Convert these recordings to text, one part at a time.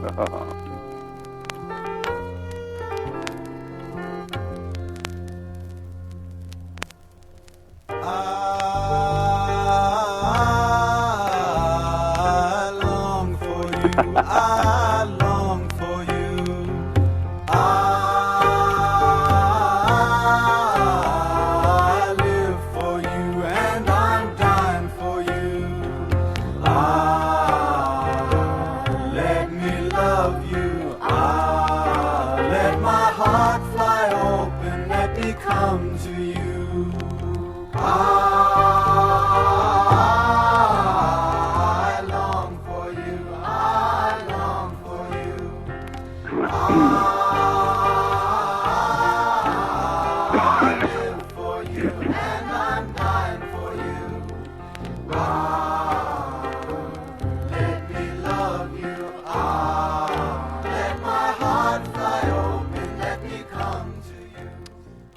I long for you. I live for you, and I'm dying for you. Let me love you. Let my heart fly open. Let me come to you.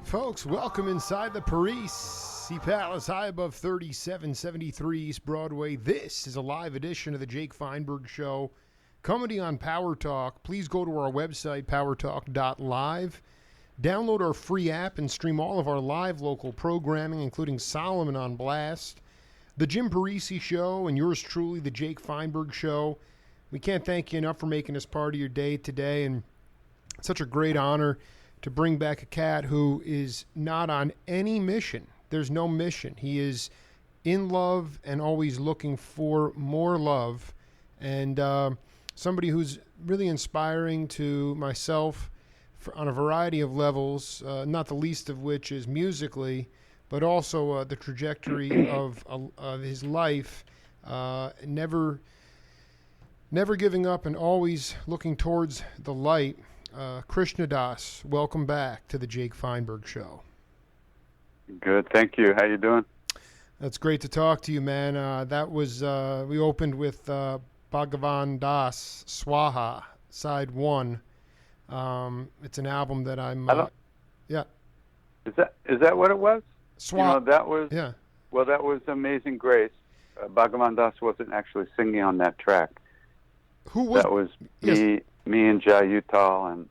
Folks, welcome inside the Paris Sea Palace, high above 3773 East Broadway. This is a live edition of the Jake Feinberg Show, comedy on Power Talk. Please go to our website, powertalk.live. Download our free app and stream all of our live local programming, including Solomon on Blast, the Jim Parisi Show, and yours truly, the Jake Feinberg Show. We can't thank you enough for making this part of your day today, and it's such a great honor to bring back a cat who is not on any mission. There's no mission. He is in love and always looking for more love, and somebody who's really inspiring to myself on a variety of levels, not the least of which is musically, but also the trajectory of his life, never giving up and always looking towards the light. Krishna Das, welcome back to the Jake Feinberg Show. Good, thank you. How you doing? That's great to talk to you, man. That was we opened with Bhagavan Das Swaha, side 1. It's an album that I'm. Yeah. Is that what it was? Swaha. That was. Yeah. Well, that was Amazing Grace. Bhagavan Das wasn't actually singing on that track. Who was? That was yes. me and Jai Uttal, and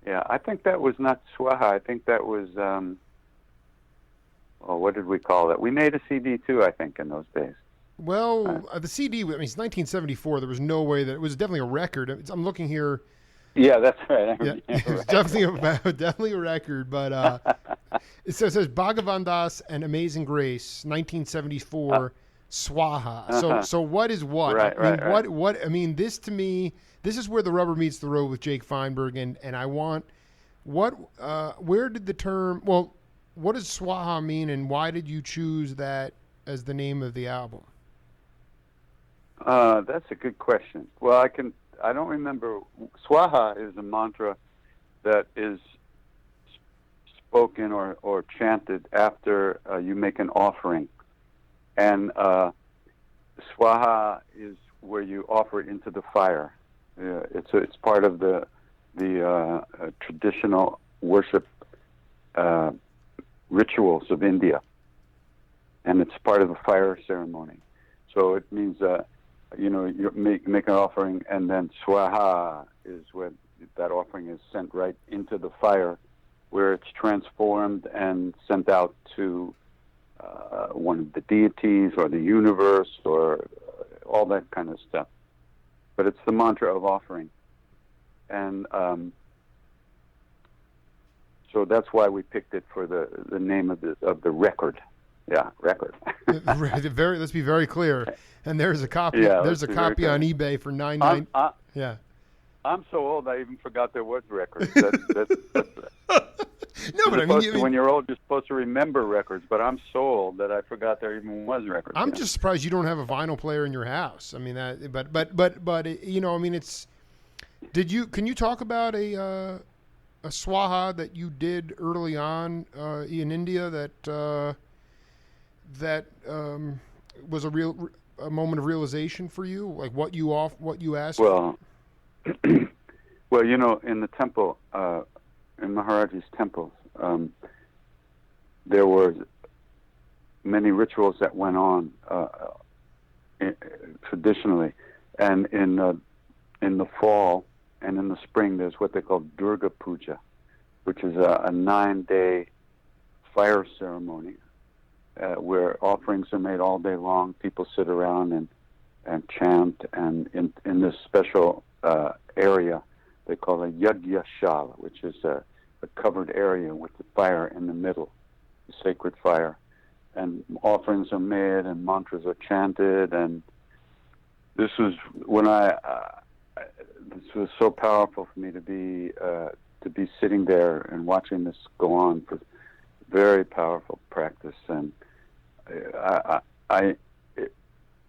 I think that was not Swaha. I think that was what did we call it? We made a CD too, I think, in those days. Well, the CD. I mean, it's 1974. There was no way that it was definitely a record. I'm looking here. Yeah, that's right. Yeah, it was definitely a record. But it says Bhagavan Das and Amazing Grace, 1974. Swaha. So what is what? Right. What? I mean, this to me, this is where the rubber meets the road with Jake Feinberg, and I want what? Where did the term? Well, what does Swaha mean, and why did you choose that as the name of the album? That's a good question. Well, I don't remember. Swaha is a mantra that is spoken or chanted after you make an offering. And Swaha is where you offer it into the fire. It's part of the traditional worship rituals of India, and it's part of the fire ceremony. So it means you make an offering, and then Swaha is where that offering is sent right into the fire, where it's transformed and sent out to one of the deities or the universe or all that kind of stuff. But it's the mantra of offering. And so that's why we picked it for the name of the record. Yeah, record. Let's be very clear. And there's a copy. Yeah, there's a copy on eBay for $9.99. Yeah. I'm so old I even forgot there was records. No, but I mean, when you're old, you're supposed to remember records. But I'm so old that I forgot there even was records. I'm just surprised you don't have a vinyl player in your house. I mean, but I mean, it's. Can you talk about a Swaha that you did early on in India that was a moment of realization for you, like what you asked? Well, in the temple. In Maharajji's temples, there were many rituals that went on traditionally, and in in the fall and in the spring, there's what they call Durga Puja, which is a 9-day fire ceremony where offerings are made all day long. People sit around and chant, and in this special area they call a Yagyashala, which is a covered area with the fire in the middle, the sacred fire. And offerings are made and mantras are chanted, and this was when this was so powerful for me to be sitting there and watching this go on. For very powerful practice, and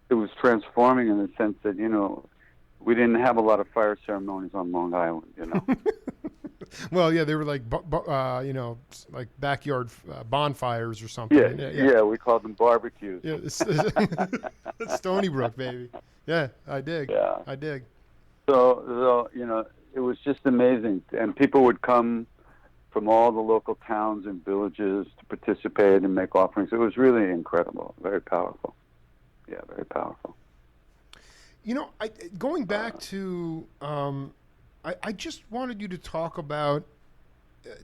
it was transforming in the sense that, you know, we didn't have a lot of fire ceremonies on Long Island, you know. Well, yeah, they were like, you know, like backyard bonfires or something. Yeah, we called them barbecues. Yeah, it's Stony Brook, baby. Yeah, I dig. Yeah. I dig. So, you know, it was just amazing. And people would come from all the local towns and villages to participate and make offerings. It was really incredible, very powerful. Yeah, very powerful. You know, going back to, I just wanted you to talk about,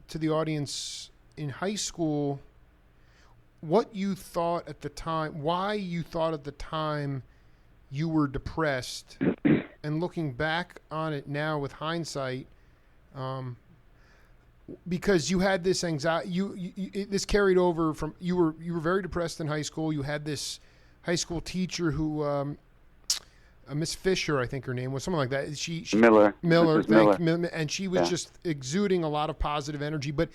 to the audience, in high school, what you thought at the time, why you thought at the time you were depressed, and looking back on it now with hindsight, because you had this anxiety, this carried over from, you were very depressed in high school. You had this high school teacher who, Miss Fisher, I think her name was, something like that. She Miller, and she was just exuding a lot of positive energy. But,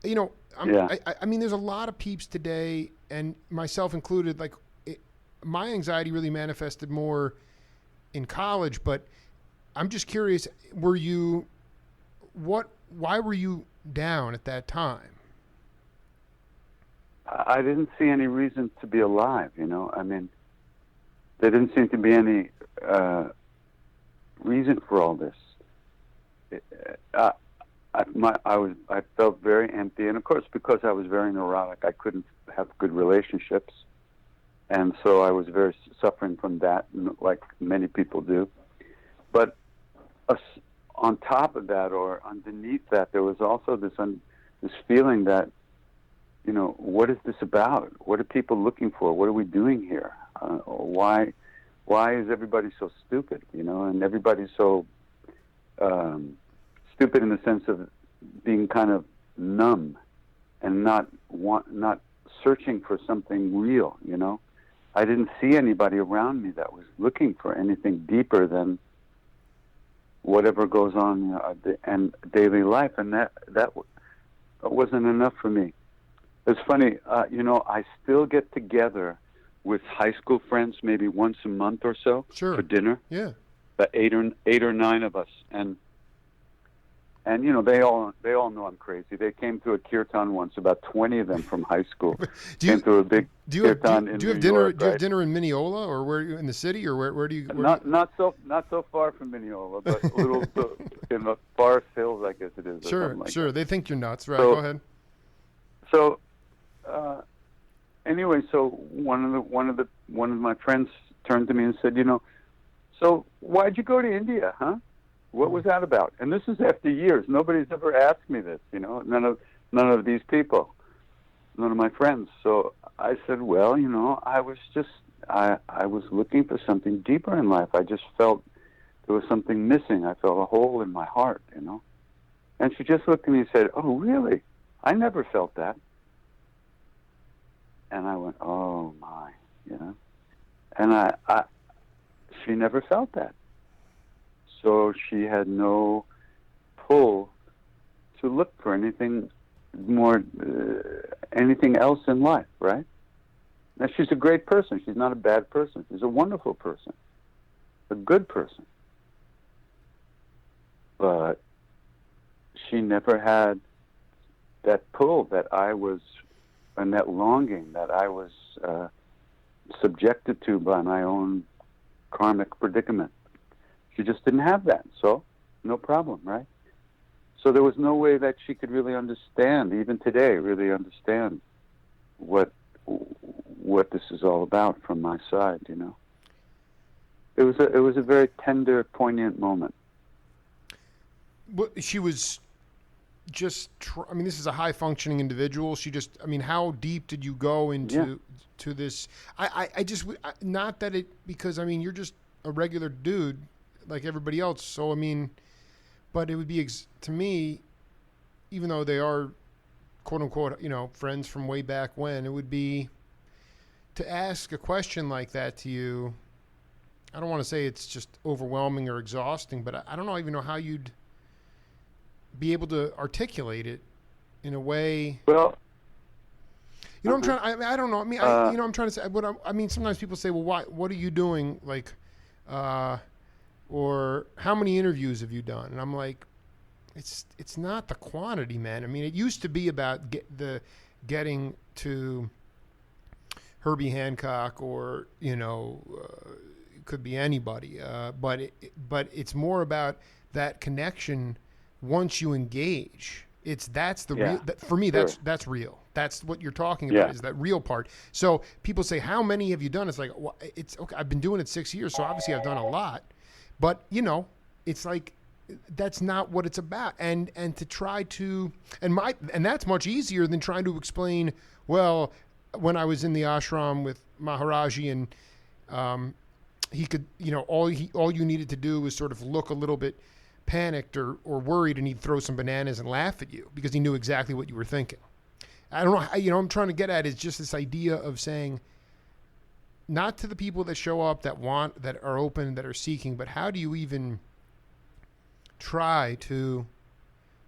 you know, I mean, there's a lot of peeps today, and myself included. Like, my anxiety really manifested more in college. But I'm just curious: why were you down at that time? I didn't see any reason to be alive. You know, I mean, there didn't seem to be any reason for all this. I felt very empty, and of course, because I was very neurotic, I couldn't have good relationships, and so I was very suffering from that, like many people do. But on top of that, or underneath that, there was also this feeling that, you know, what is this about? What are people looking for? What are we doing here? Why is everybody so stupid? You know, and everybody's so stupid in the sense of being kind of numb and not searching for something real. You know, I didn't see anybody around me that was looking for anything deeper than whatever goes on in daily life, and that wasn't enough for me. It's funny, you know, I still get together with high school friends maybe once a month or so for dinner. Yeah, about eight or nine of us, and you know, they all know I'm crazy. They came to a kirtan once, about 20 of them from high school. Came to a big kirtan in New York. Do you have dinner in Mineola, or where are you in the city, or where do you? Not so far from Mineola, but a little in the Forest Hills, I guess it is. Sure. That. They think you're nuts, right? Go ahead. So, anyway, so one of my friends turned to me and said, you know, so why'd you go to India, huh? What was that about? And this is after years. Nobody's ever asked me this, you know, none of these people, none of my friends. So I said, well, you know, I was looking for something deeper in life. I just felt there was something missing. I felt a hole in my heart, you know. And she just looked at me and said, oh, really? I never felt that. And I went, oh my, you know. And she never felt that. So she had no pull to look for anything more, anything else in life, right? Now, she's a great person. She's not a bad person. She's a wonderful person, a good person. But she never had that pull that I was, and that longing that I was subjected to by my own karmic predicament. She just didn't have that, so no problem, right? So there was no way that she could really understand, even today, really understand what this is all about from my side, you know. It was a very tender, poignant moment. she was just. I mean, this is a high functioning individual. She just. I mean, how deep did you go into to this? I just not that it because I mean you're just a regular dude like everybody else. So I mean, but it would be to me, even though they are quote unquote friends from way back when, it would be to ask a question like that to you. I don't want to say it's just overwhelming or exhausting, but I don't even know how you'd be able to articulate it in a way. Well, I'm trying. I don't know. I mean, I'm trying to say. I mean, sometimes people say, "Well, why? What are you doing?" Like, or how many interviews have you done? And I'm like, it's not the quantity, man. I mean, it used to be about getting to Herbie Hancock, or it could be anybody. But it's more about that connection. Once you engage, that's the real. For me, sure. that's real. That's what you're talking about. Is that real part? So people say, "How many have you done?" It's like, well, it's okay. I've been doing it 6 years, so obviously I've done a lot. But it's like that's not what it's about. And to try to and that's much easier than trying to explain. Well, when I was in the ashram with Maharajji, and he could, all you needed to do was sort of look a little bit panicked or worried, and he'd throw some bananas and laugh at you because he knew exactly what you were thinking. I don't know. I'm trying to get at is just this idea of saying, not to the people that show up, that are open, that are seeking, but how do you even try to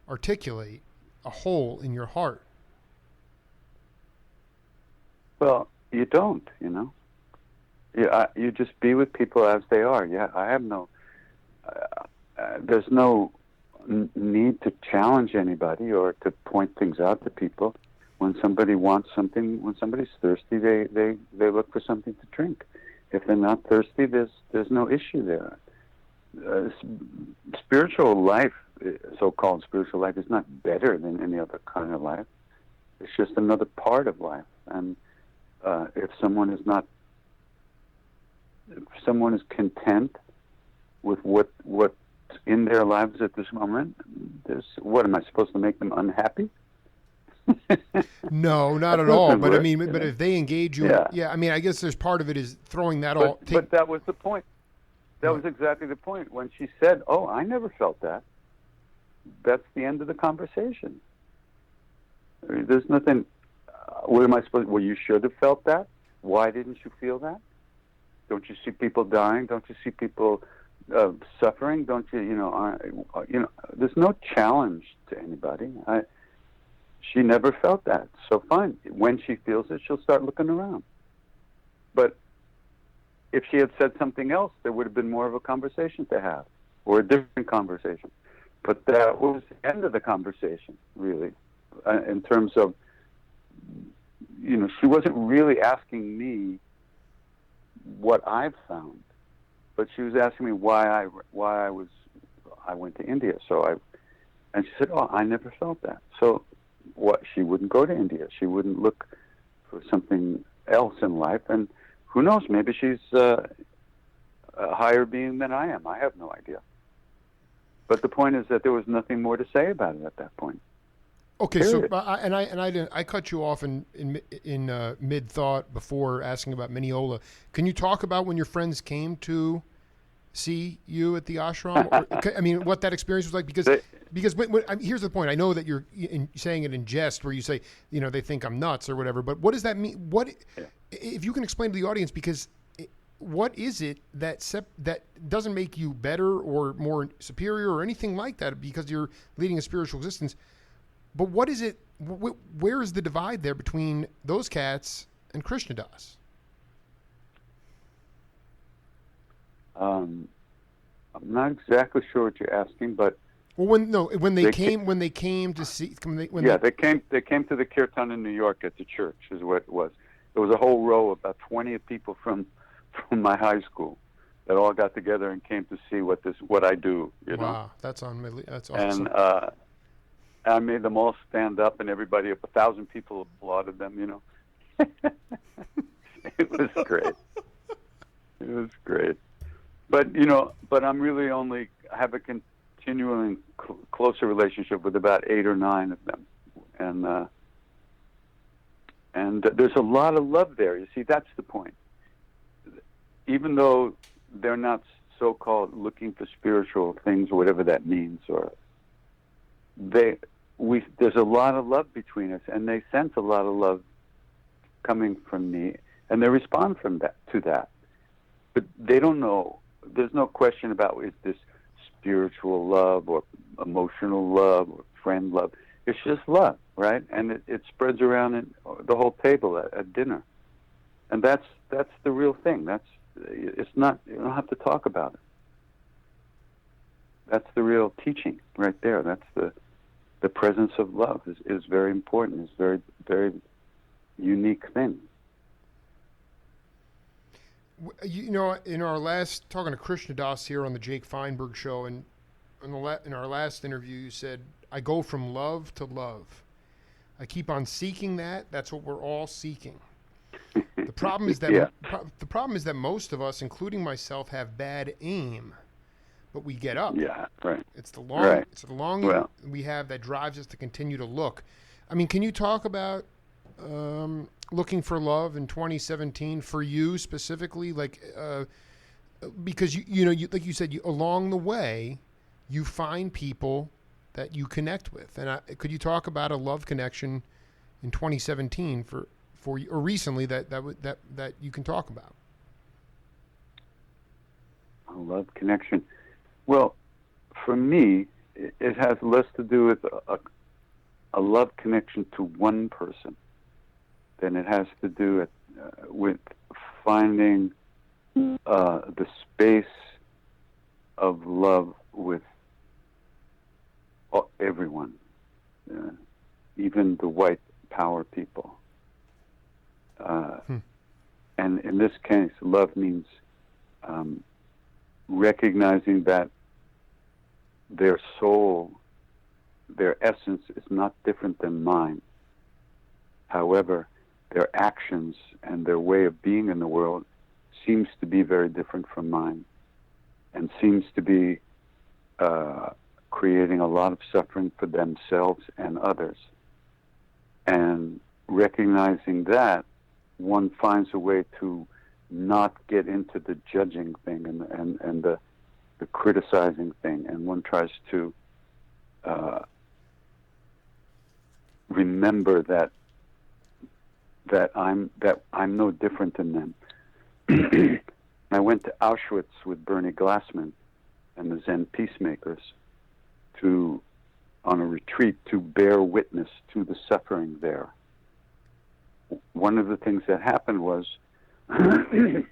articulate a hole in your heart? Well, you don't. You just be with people as they are. Yeah, I have no. There's no need to challenge anybody or to point things out to people. When somebody wants something, when somebody's thirsty, they look for something to drink. If they're not thirsty, there's no issue there. Spiritual life, so-called spiritual life, is not better than any other kind of life. It's just another part of life. And if someone is content with what's in their lives at this moment, what am I supposed to make them unhappy? No, not at all. But I mean, but if they engage you, I mean, I guess there's part of it is throwing that all. But that was the point. That was exactly the point. When she said, "Oh, I never felt that," that's the end of the conversation. I mean, there's nothing. What am I supposed? Well, you should have felt that. Why didn't you feel that? Don't you see people dying? Don't you see people suffering? Don't you? There's no challenge to anybody. She never felt that. So fine. When she feels it, she'll start looking around. But if she had said something else, there would have been more of a conversation to have, or a different conversation. But that was the end of the conversation, really, in terms of, she wasn't really asking me what I've found, but she was asking me why I went to India. And she said, "Oh, I never felt that." So what? She wouldn't go to India. She wouldn't look for something else in life. And who knows? Maybe she's a higher being than I am. I have no idea. But the point is that there was nothing more to say about it at that point. Okay, Period. so I cut you off in mid thought before asking about Mineola. Can you talk about when your friends came to see you at the ashram? Or, I mean, what that experience was like? Because here's the point. I know that you're saying it in jest, where you say, they think I'm nuts or whatever. But what does that mean? If you can explain to the audience, because what is it that doesn't make you better or more superior or anything like that because you're leading a spiritual existence? But what is it? Where is the divide there between those cats and Krishna Das? I'm not exactly sure what you're asking, but when they came to see they came to the kirtan in New York at the church is what it was. There was a whole row, about 20 people from my high school, that all got together and came to see what I do. Wow, that's awesome. And I made them all stand up, and 1,000 people applauded them. It was great. It was great. But I'm really only have a continuing closer relationship with about 8 or 9 of them, and there's a lot of love there. You see, that's the point. Even though they're not so-called looking for spiritual things, or whatever that means, or there's a lot of love between us, and they sense a lot of love coming from me, and they respond to that. But they don't know. There's no question about, is this spiritual love or emotional love or friend love? It's just love, right? And it spreads around in the whole table at dinner, and that's the real thing. It's not. You don't have to talk about it. That's the real teaching right there. That's the presence of love is very important. It's very, very unique thing. You know, in our last, talking to Krishna Das here on the Jake Feinberg Show, and in our last interview, you said, I go from love to love. I keep on seeking that. That's what we're all seeking. The problem is that the problem is that most of us, including myself, have bad aim, but we get up. Yeah, right. It's the long we have that drives us to continue to look. I mean, can you talk about looking for love in 2017 for you specifically? Like, because you like you said, along the way, you find people that you connect with, and could you talk about a love connection in 2017 for you, or recently that you can talk about? A love connection. Well, for me, it has less to do with a love connection to one person than it has to do with finding the space of love with everyone, even the white power people. And in this case, love means recognizing that their soul, their essence is not different than mine. However, their actions and their way of being in the world seems to be very different from mine, and seems to be creating a lot of suffering for themselves and others. And recognizing that, one finds a way to not get into the judging thing and the criticizing thing, and one tries to remember that I'm no different than them. I went to Auschwitz with Bernie Glassman and the Zen peacemakers on a retreat to bear witness to the suffering there. One of the things that happened was, I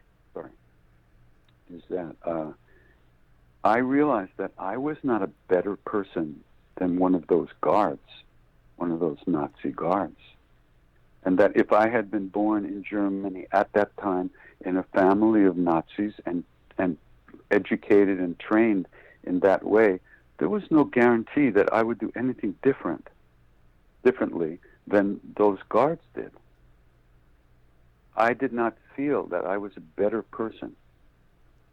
realized that I was not a better person than one of those guards, one of those Nazi guards. And that if I had been born in Germany at that time in a family of Nazis and educated and trained in that way, there was no guarantee that I would do anything differently than those guards did. I did not feel that I was a better person.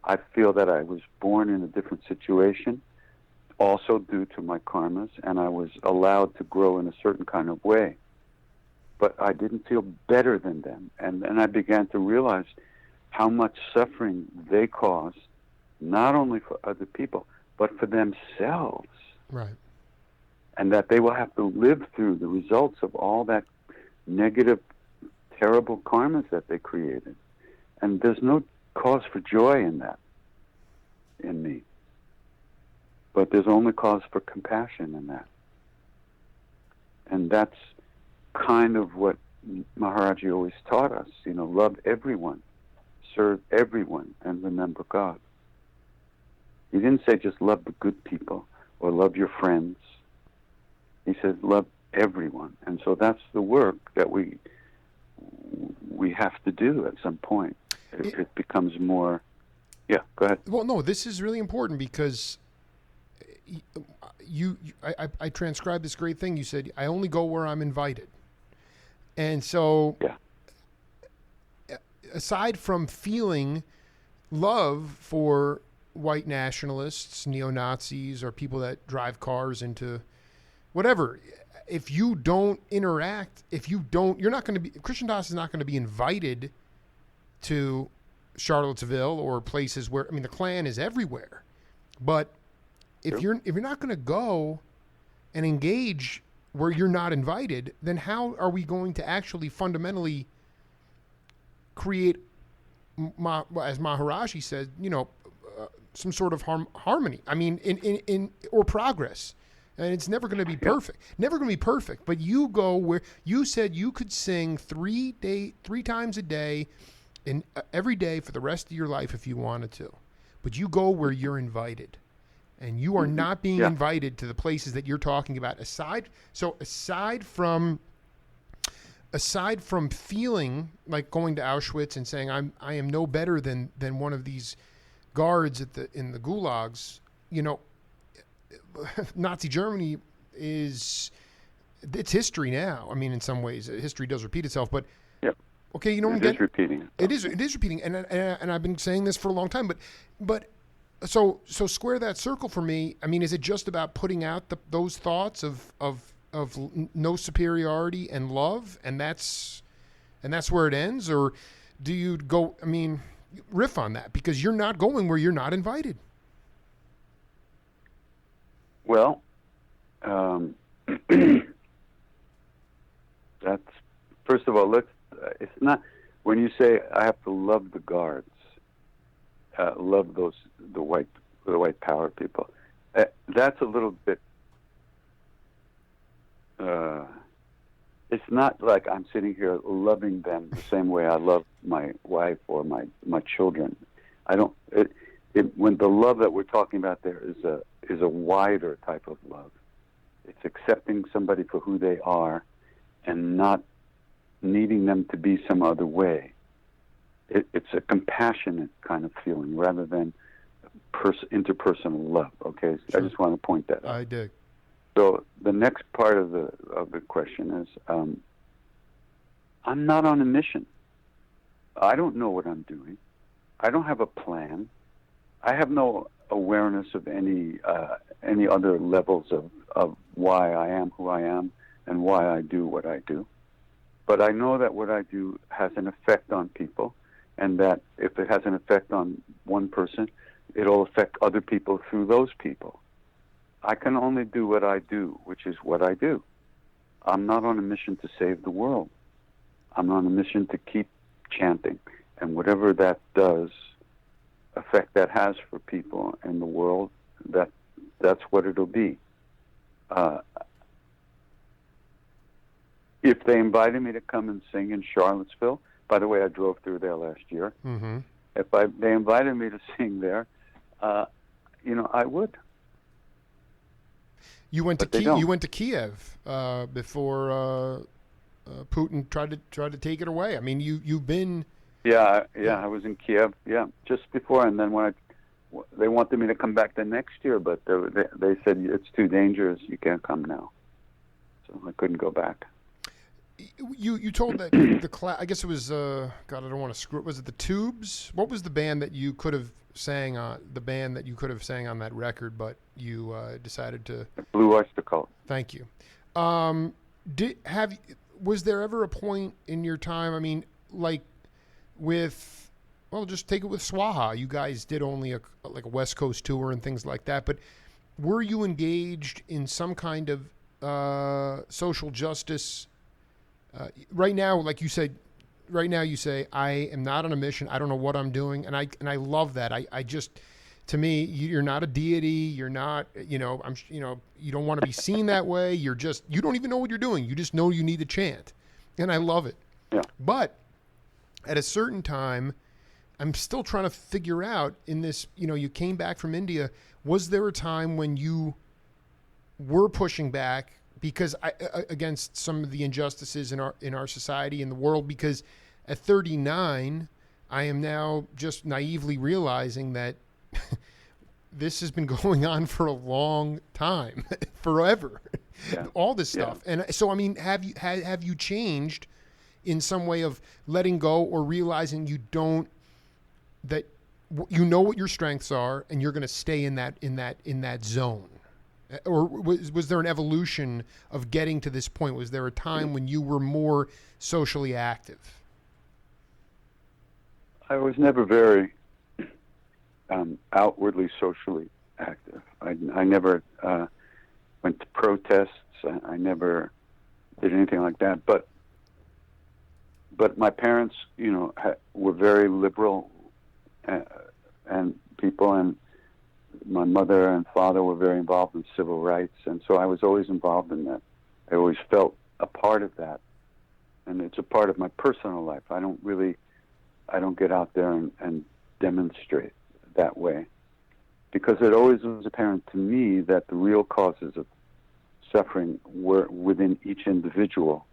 I feel that I was born in a different situation, also due to my karmas, and I was allowed to grow in a certain kind of way. But I didn't feel better than them. And I began to realize how much suffering they caused, not only for other people, but for themselves. Right. And that they will have to live through the results of all that negative, terrible karmas that they created. And there's no cause for joy in that, in me. But there's only cause for compassion in that. And that's kind of what Maharajji always taught us, love everyone, serve everyone, and remember God. He didn't say just love the good people or love your friends. He said love everyone. And so that's the work that we have to do at some point. It becomes more... Yeah, go ahead. Well, no, this is really important because I transcribed this great thing. You said, I only go where I'm invited. And so, aside from feeling love for white nationalists, neo-Nazis, or people that drive cars into whatever. If you don't interact, you're not going to be, Christian Das is not going to be invited to Charlottesville or places where, I mean, the Klan is everywhere. But if you're not going to go and engage where you're not invited, then how are we going to actually fundamentally create, as Maharajji said, some sort of harmony? I mean, in or progress. And it's never going to be perfect. Never going to be perfect. But you go where you said you could sing 3 times a day, every day for the rest of your life if you wanted to. But you go where you're invited. And you are not being invited to the places that you're talking about. Aside from feeling like going to Auschwitz and saying I am no better than one of these guards in the gulags, Nazi Germany it's history now. I mean, in some ways, history does repeat itself. But okay, it is repeating. It is repeating, and I've been saying this for a long time. But so square that circle for me. I mean, is it just about putting out those thoughts of no superiority and love, and that's where it ends, or do you go? I mean, riff on that, because you're not going where you're not invited. Well, that's, first of all, it's not, when you say I have to love the guards, love the white power people, that's a little bit, it's not like I'm sitting here loving them the same way I love my wife or my children. I don't, when the love that we're talking about there is a wider type of love. It's accepting somebody for who they are and not needing them to be some other way. It's a compassionate kind of feeling rather than interpersonal love. Okay, sure. I just want to point that out. I dig. So the next part of the question is, I'm not on a mission. I don't know what I'm doing. I don't have a plan. I have no awareness of any other levels of why I am who I am and why I do what I do. But I know that what I do has an effect on people, and that if it has an effect on one person, it'll affect other people through those people. I can only do what I do, which is what I do. I'm not on a mission to save the world. I'm on a mission to keep chanting, and whatever that does, effect that has for people in the world, that's what it'll be. If they invited me to come and sing in Charlottesville, by the way, I drove through there last year. Mm-hmm. If they invited me to sing there, I would. You went to Kiev before Putin tried to take it away. I mean, you've been. Yeah, I was in Kiev. Yeah, just before, and then when they wanted me to come back the next year, but they said it's too dangerous. You can't come now, so I couldn't go back. You told that the class. I guess it was. God, I don't want to screw it. Was it the Tubes? What was the band that you could have sang on? The band that you could have sang on that record, but you decided to. Blue Oyster Cult. Thank you. Was there ever a point in your time? I mean, like. Just take it with Swaha. You guys did only a West Coast tour and things like that, but were you engaged in some kind of social justice? Right now, like you said, you say, I am not on a mission. I don't know what I'm doing, and I love that. I just, to me, you're not a deity. You're not, you don't want to be seen that way. You don't even know what you're doing. You just know you need to chant, and I love it. Yeah. But at a certain time, I'm still trying to figure out in this, you came back from India. Was there a time when you were pushing back because against some of the injustices in our society, in the world? Because at 39, I am now just naively realizing that this has been going on for a long time, forever, all this stuff. And so, I mean, have you changed in some way of letting go or realizing that you know what your strengths are, and you're going to stay in that zone. Or was there an evolution of getting to this point? Was there a time when you were more socially active? I was never very outwardly socially active. I never went to protests. I never did anything like that. But my parents, were very liberal and people, and my mother and father were very involved in civil rights, and so I was always involved in that. I always felt a part of that, and it's a part of my personal life. I don't get out there and demonstrate that way, because it always was apparent to me that the real causes of suffering were within each individual,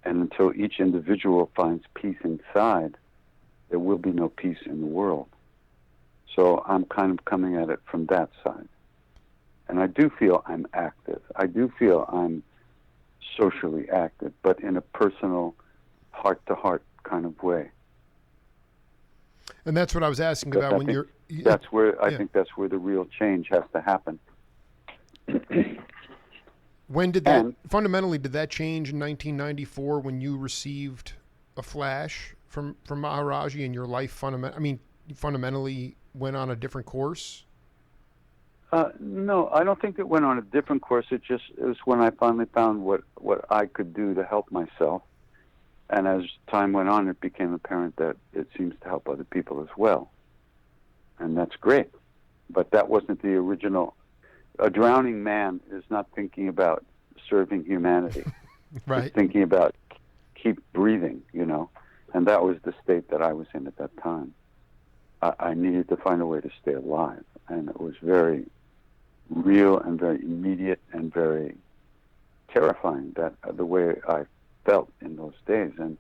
and until each individual finds peace inside, there will be no peace in the world. So I'm kind of coming at it from that side. And I do feel I'm active. I do feel I'm socially active, but in a personal, heart-to-heart kind of way. And that's what I was asking about when you're... That's where I think that's where the real change has to happen. When did that... fundamentally, did that change in 1994 when you received a flash from Maharajji and your life fundamentally went on a different course? No, I don't think it went on a different course. It was when I finally found what I could do to help myself. And as time went on, it became apparent that it seems to help other people as well. And that's great. But that wasn't the original. A drowning man is not thinking about serving humanity. Right. He's thinking about keep breathing, And that was the state that I was in at that time. I needed to find a way to stay alive, and it was very real and very immediate and very terrifying, that the way I felt in those days. And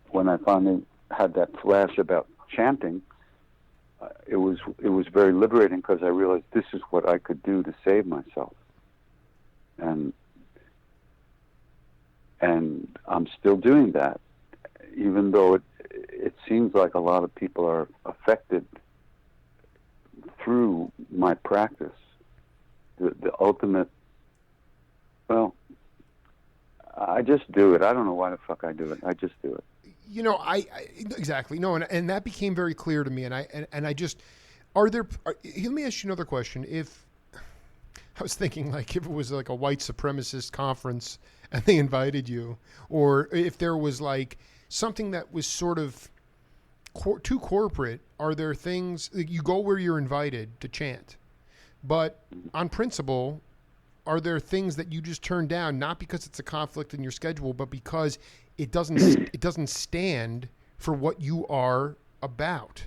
when I finally had that flash about chanting, it was very liberating, because I realized this is what I could do to save myself, and I'm still doing that, even though it seems like a lot of people are affected through my practice. The ultimate, well, I just do it. I don't know why the fuck I do it. I just do it. I exactly. No, and that became very clear to me. And I just, let me ask you another question. If I was thinking, like, if it was like a white supremacist conference and they invited you, or if there was like something that was sort of too corporate, are there things, you go where you're invited to chant, but on principle, are there things that you just turn down, not because it's a conflict in your schedule, but because it doesn't stand for what you are about?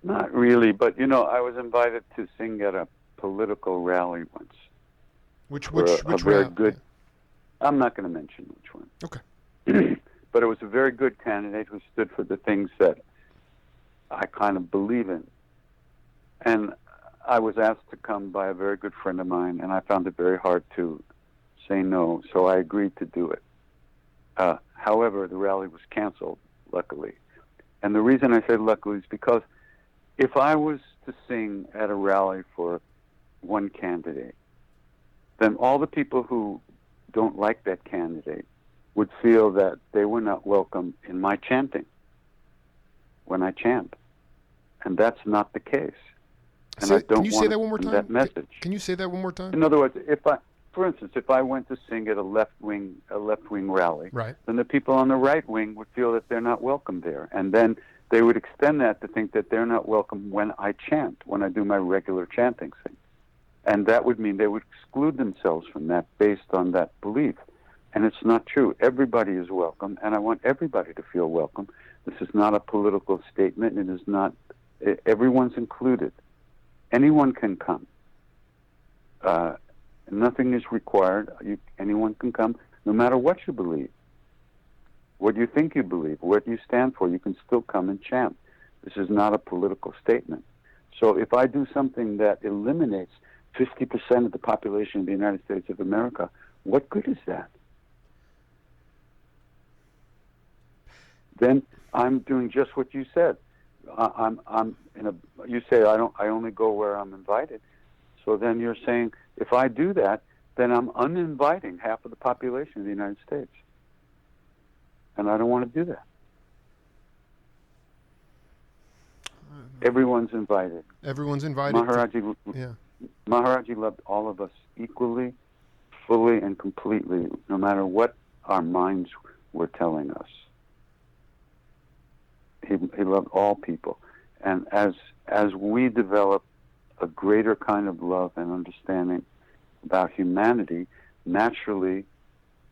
Not really, but I was invited to sing at a political rally once. Which very good. I'm not going to mention which one. Okay. But it was a very good candidate who stood for the things that I kind of believe in. And I was asked to come by a very good friend of mine, and I found it very hard to say no, so I agreed to do it. However, the rally was canceled, luckily. And the reason I said luckily is because if I was to sing at a rally for one candidate, then all the people who don't like that candidate would feel that they were not welcome in my chanting when I chant. And that's not the case. And I don't can you say that one more time? That message. Can you say that one more time? In other words, for instance, if I went to sing at a left wing rally, right, then the people on the right wing would feel that they're not welcome there, and then they would extend that to think that they're not welcome when I chant, when I do my regular chanting thing, and that would mean they would exclude themselves from that based on that belief, and it's not true. Everybody is welcome, and I want everybody to feel welcome. This is not a political statement. It is not. Everyone's included. Anyone can come. Nothing is required. Anyone can come, no matter what you believe, what you think you believe, what you stand for. You can still come and chant. This is not a political statement. So if I do something that eliminates 50% of the population of the United States of America, what good is that? Then I'm doing just what you said. I'm in a. You say I only go where I'm invited. So then you're saying if I do that, then I'm uninviting half of the population of the United States, and I don't want to do that. Everyone's invited. Everyone's invited. Maharajji loved all of us equally, fully, and completely, no matter what our minds were telling us. He loved all people. And as we develop a greater kind of love and understanding about humanity, naturally,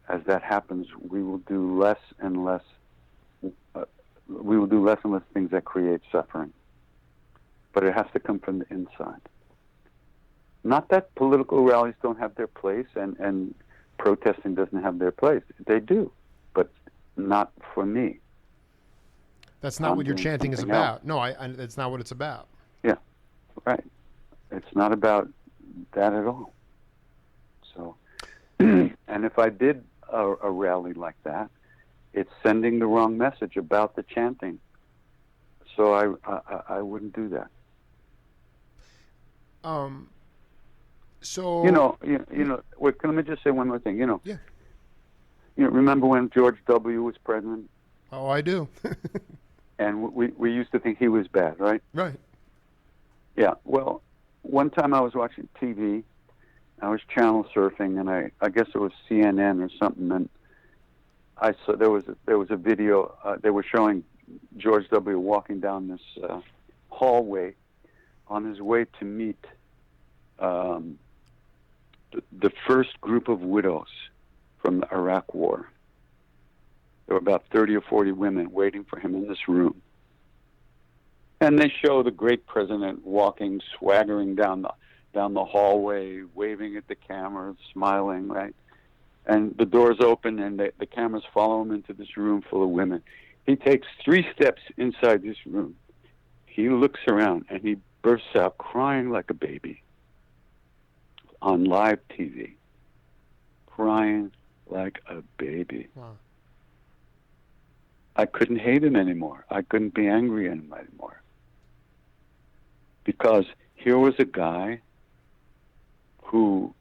as that happens, we will do less and less things that create suffering. But it has to come from the inside. Not that political rallies don't have their place and protesting doesn't have their place. They do, but not for me. That's not what your chanting is about. Else. No, that's not what it's about. Yeah, right. It's not about that at all. So, and if I did a rally like that, it's sending the wrong message about the chanting. So I wouldn't do that. So wait, let me just say one more thing. Yeah. Remember when George W. was president? Oh, I do. And we used to think he was bad, right? Right. Yeah. Well, one time I was watching TV, I was channel surfing, and I guess it was CNN or something, and I saw there was a video. They were showing George W. walking down this hallway on his way to meet the first group of widows from the Iraq War. There were about 30 or 40 women waiting for him in this room. And they show the great president walking, swaggering down the hallway, waving at the cameras, smiling, right? And the doors open, and the cameras follow him into this room full of women. He takes 3 steps inside this room. He looks around, and he bursts out crying like a baby on live TV. Crying like a baby. Wow. I couldn't hate him anymore. I couldn't be angry at him anymore. Because here was a guy who,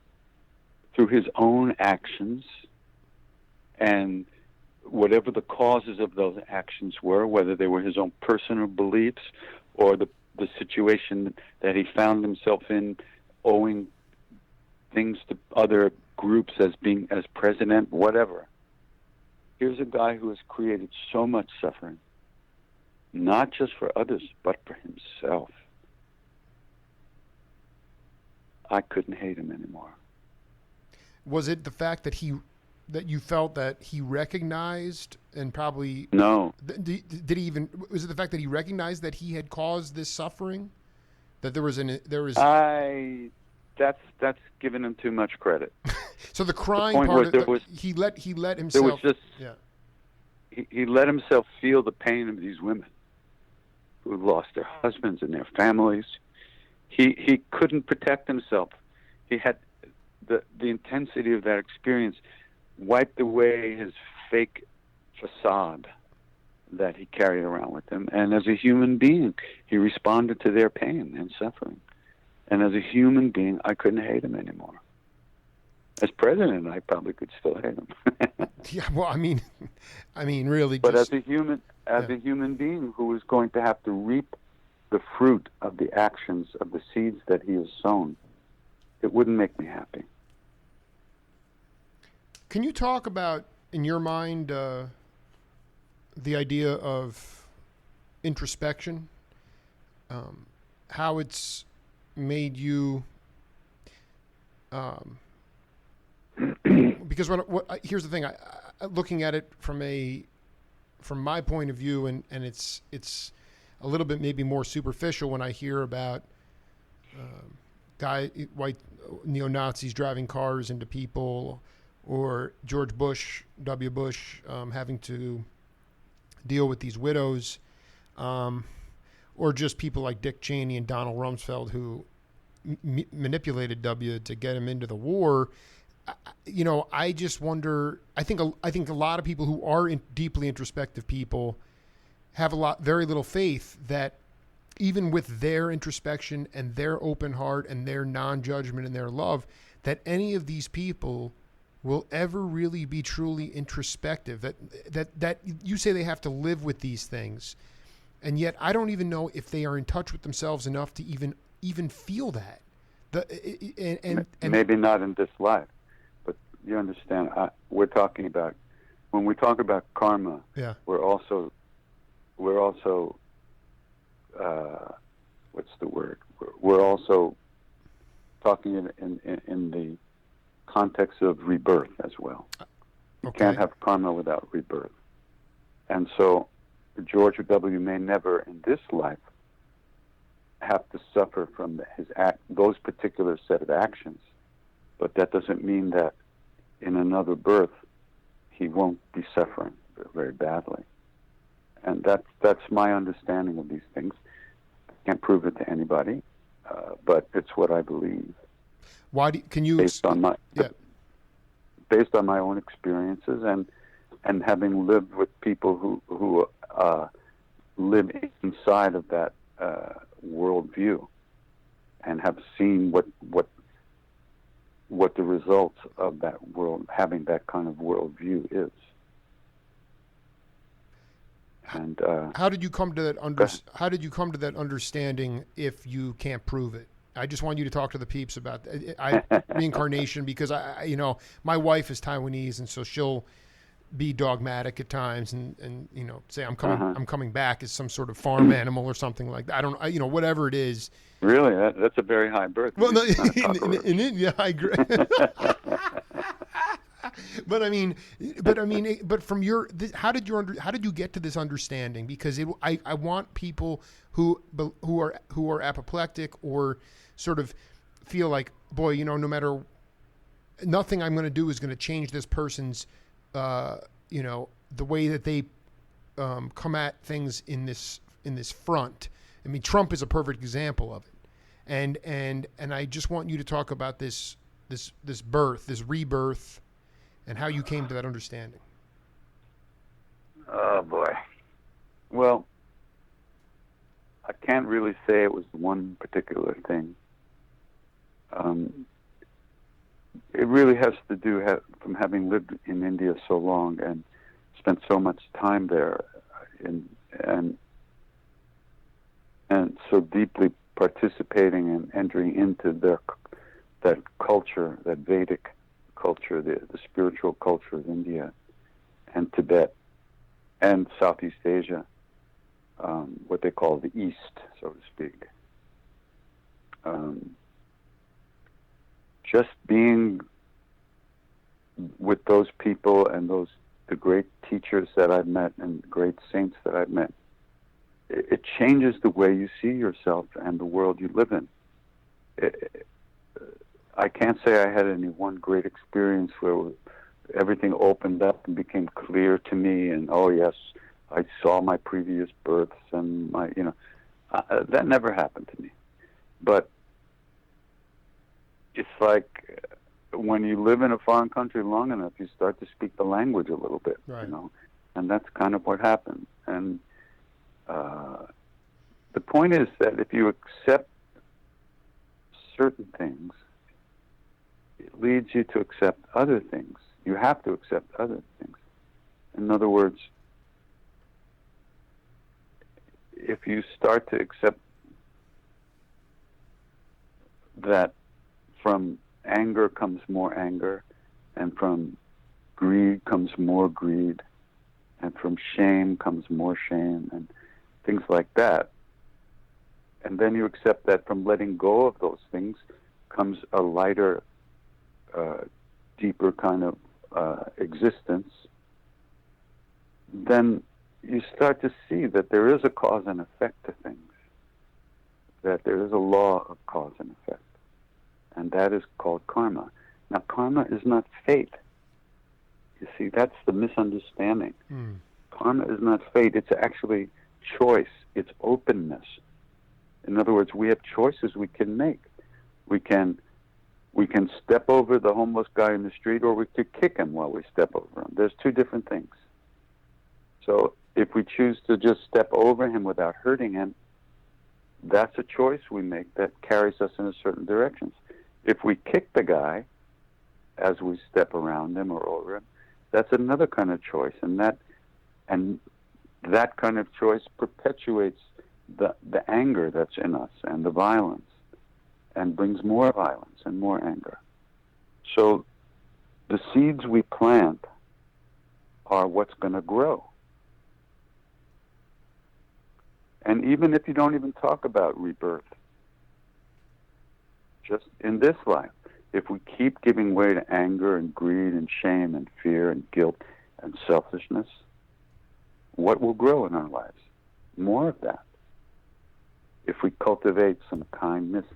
through his own actions and whatever the causes of those actions were, whether they were his own personal beliefs or the situation that he found himself in, owing things to other groups as president, whatever. Here's a guy who has created so much suffering, not just for others, but for himself. I couldn't hate him anymore. Was it the fact that you felt that he recognized and probably... No. Did he even... Was it the fact that he recognized that he had caused this suffering? That there was... That's giving him too much credit. So the crying part of it, he let himself... There was just... Yeah. He let himself feel the pain of these women who lost their husbands and their families. He couldn't protect himself. He had the intensity of that experience wiped away his fake facade that he carried around with him. And as a human being, he responded to their pain and suffering. And as a human being, I couldn't hate him anymore. As president, I probably could still hate him. Yeah, well, I mean, really. But as a human being who is going to have to reap the fruit of the actions of the seeds that he has sown, it wouldn't make me happy. Can you talk about, in your mind, the idea of introspection? How it's made you... because here's the thing, I looking at it from my point of view, and it's a little bit maybe more superficial when I hear about white neo-Nazis driving cars into people, or George Bush, W. Bush, having to deal with these widows, or just people like Dick Cheney and Donald Rumsfeld who manipulated W to get him into the war. I just wonder. I think a lot of people who are deeply introspective people have very little faith that even with their introspection and their open heart and their non-judgment and their love, that any of these people will ever really be truly introspective. That you say they have to live with these things, and yet I don't even know if they are in touch with themselves enough to even feel that. And maybe not in this life, but you understand. We're talking about, when we talk about karma. Yeah. We're also what's the word? We're also talking in the context of rebirth as well. You can't have karma without rebirth. And so George W. may never in this life have to suffer from those particular set of actions, but that doesn't mean that in another birth he won't be suffering very badly. And that's my understanding of these things. I can't prove it to anybody, but it's what I believe. Why can you based on my own experiences and having lived with people who live inside of that worldview and have seen what the results of that world, having that kind of worldview is. And how did you come to that understanding if you can't prove it? I just want you to talk to the peeps about reincarnation, because my wife is Taiwanese, and so she'll be dogmatic at times and say I'm coming back as some sort of farm animal or something like that. I don't whatever it is. Really, that's a very high birth. Well, no, in India, I agree. But from how did you get to this understanding? Because I want people who are apoplectic or sort of feel like, boy, no matter, nothing I'm going to do is going to change this person's, the way that they come at things in this front. I mean, Trump is a perfect example of it, and I just want you to talk about this birth, this rebirth, and how you came to that understanding. Oh boy. Well, I can't really say it was one particular thing. It really has to do from having lived in India so long and spent so much time there, and so deeply participating and entering into that culture, that Vedic culture, the spiritual culture of India and Tibet and Southeast Asia, what they call the East, so to speak. Just being with those people and the great teachers that I've met and great saints that I've met, it changes the way you see yourself and the world you live in. I can't say I had any one great experience where everything opened up and became clear to me, and oh yes, I saw my previous births and my, that never happened to me. But it's like when you live in a foreign country long enough, you start to speak the language a little bit, right. And that's kind of what happened. And the point is that if you accept certain things, it leads you to accept other things. You have to accept other things. In other words, if you start to accept that from anger comes more anger, and from greed comes more greed, and from shame comes more shame, and things like that, and then you accept that from letting go of those things comes a lighter, deeper kind of existence, then you start to see that there is a cause and effect to things, that there is a law of cause and effect, and that is called karma. Now, karma is not fate. You see, that's the misunderstanding. Karma is not fate. It's actually choice. It's openness. In other words, we have choices we can make. We can step over the homeless guy in the street, or we could kick him while we step over him. There's two different things. So if we choose to just step over him without hurting him, that's a choice we make that carries us in a certain direction. If we kick the guy as we step around him or over him, that's another kind of choice, and that kind of choice perpetuates the anger that's in us and the violence, and brings more violence and more anger. So the seeds we plant are what's going to grow. And even if you don't even talk about rebirth, just in this life, if we keep giving way to anger and greed and shame and fear and guilt and selfishness, what will grow in our lives? More of that. If we cultivate some kindness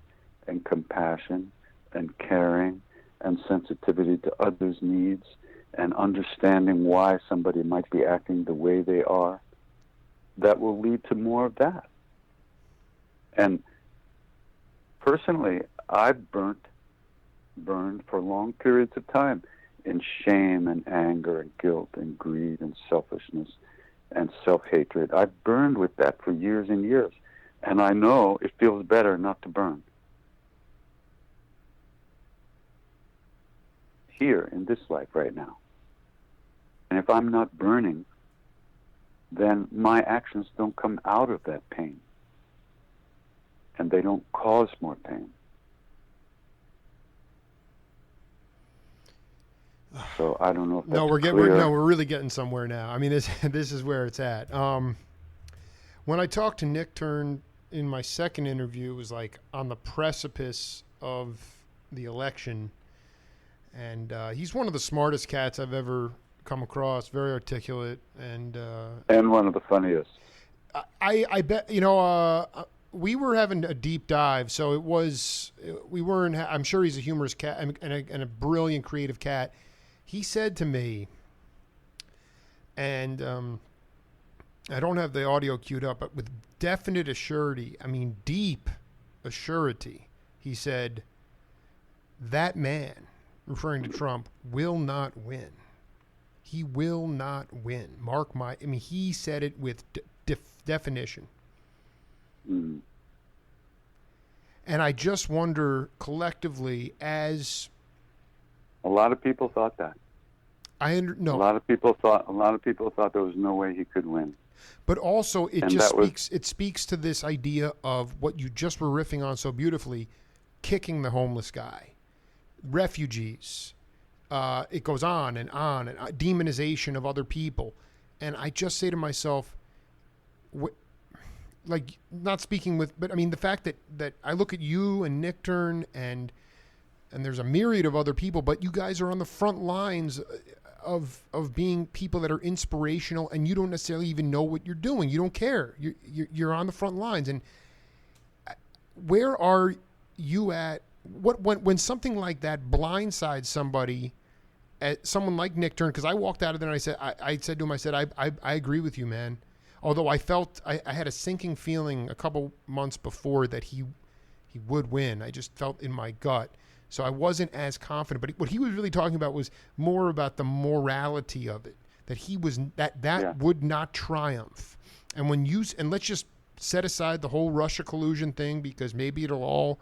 and compassion and caring and sensitivity to others' needs and understanding why somebody might be acting the way they are, that will lead to more of that. And personally, I've burned for long periods of time in shame and anger and guilt and greed and selfishness and self-hatred. I've burned with that for years and years. And I know it feels better not to burn. Here, in this life right now. And if I'm not burning, then my actions don't come out of that pain. And they don't cause more pain. So I don't know if that's we're really getting somewhere now. I mean, this is where it's at. When I talked to Nick Turn in my second interview, it was like on the precipice of the election, and he's one of the smartest cats I've ever come across. Very articulate and one of the funniest. I bet we were having a deep dive, so we weren't. I'm sure he's a humorous cat and a brilliant creative cat. He said to me, and I don't have the audio queued up, but with definite assurity, I mean deep assurity, he said, that man, referring to Trump, will not win. He will not win. He said it with definition. Mm. And I just wonder collectively, as a lot of people thought that. A lot of people thought there was no way he could win. But also, it speaks to this idea of what you just were riffing on so beautifully, kicking the homeless guy, refugees. It goes on, and demonization of other people. And I just say to myself, not speaking with, but I mean, the fact that I look at you and Nick Turn and there's a myriad of other people, but you guys are on the front lines of being people that are inspirational, and you don't necessarily even know what you're doing. You don't care. You're on the front lines. And where are you at? When something like that blindsides somebody, someone like Nick Turn? Because I walked out of there and I said to him, I agree with you, man. Although I felt I had a sinking feeling a couple months before that he would win. I just felt in my gut. So I wasn't as confident, but what he was really talking about was more about the morality of it, that he was would not triumph. And let's just set aside the whole Russia collusion thing, because maybe it'll all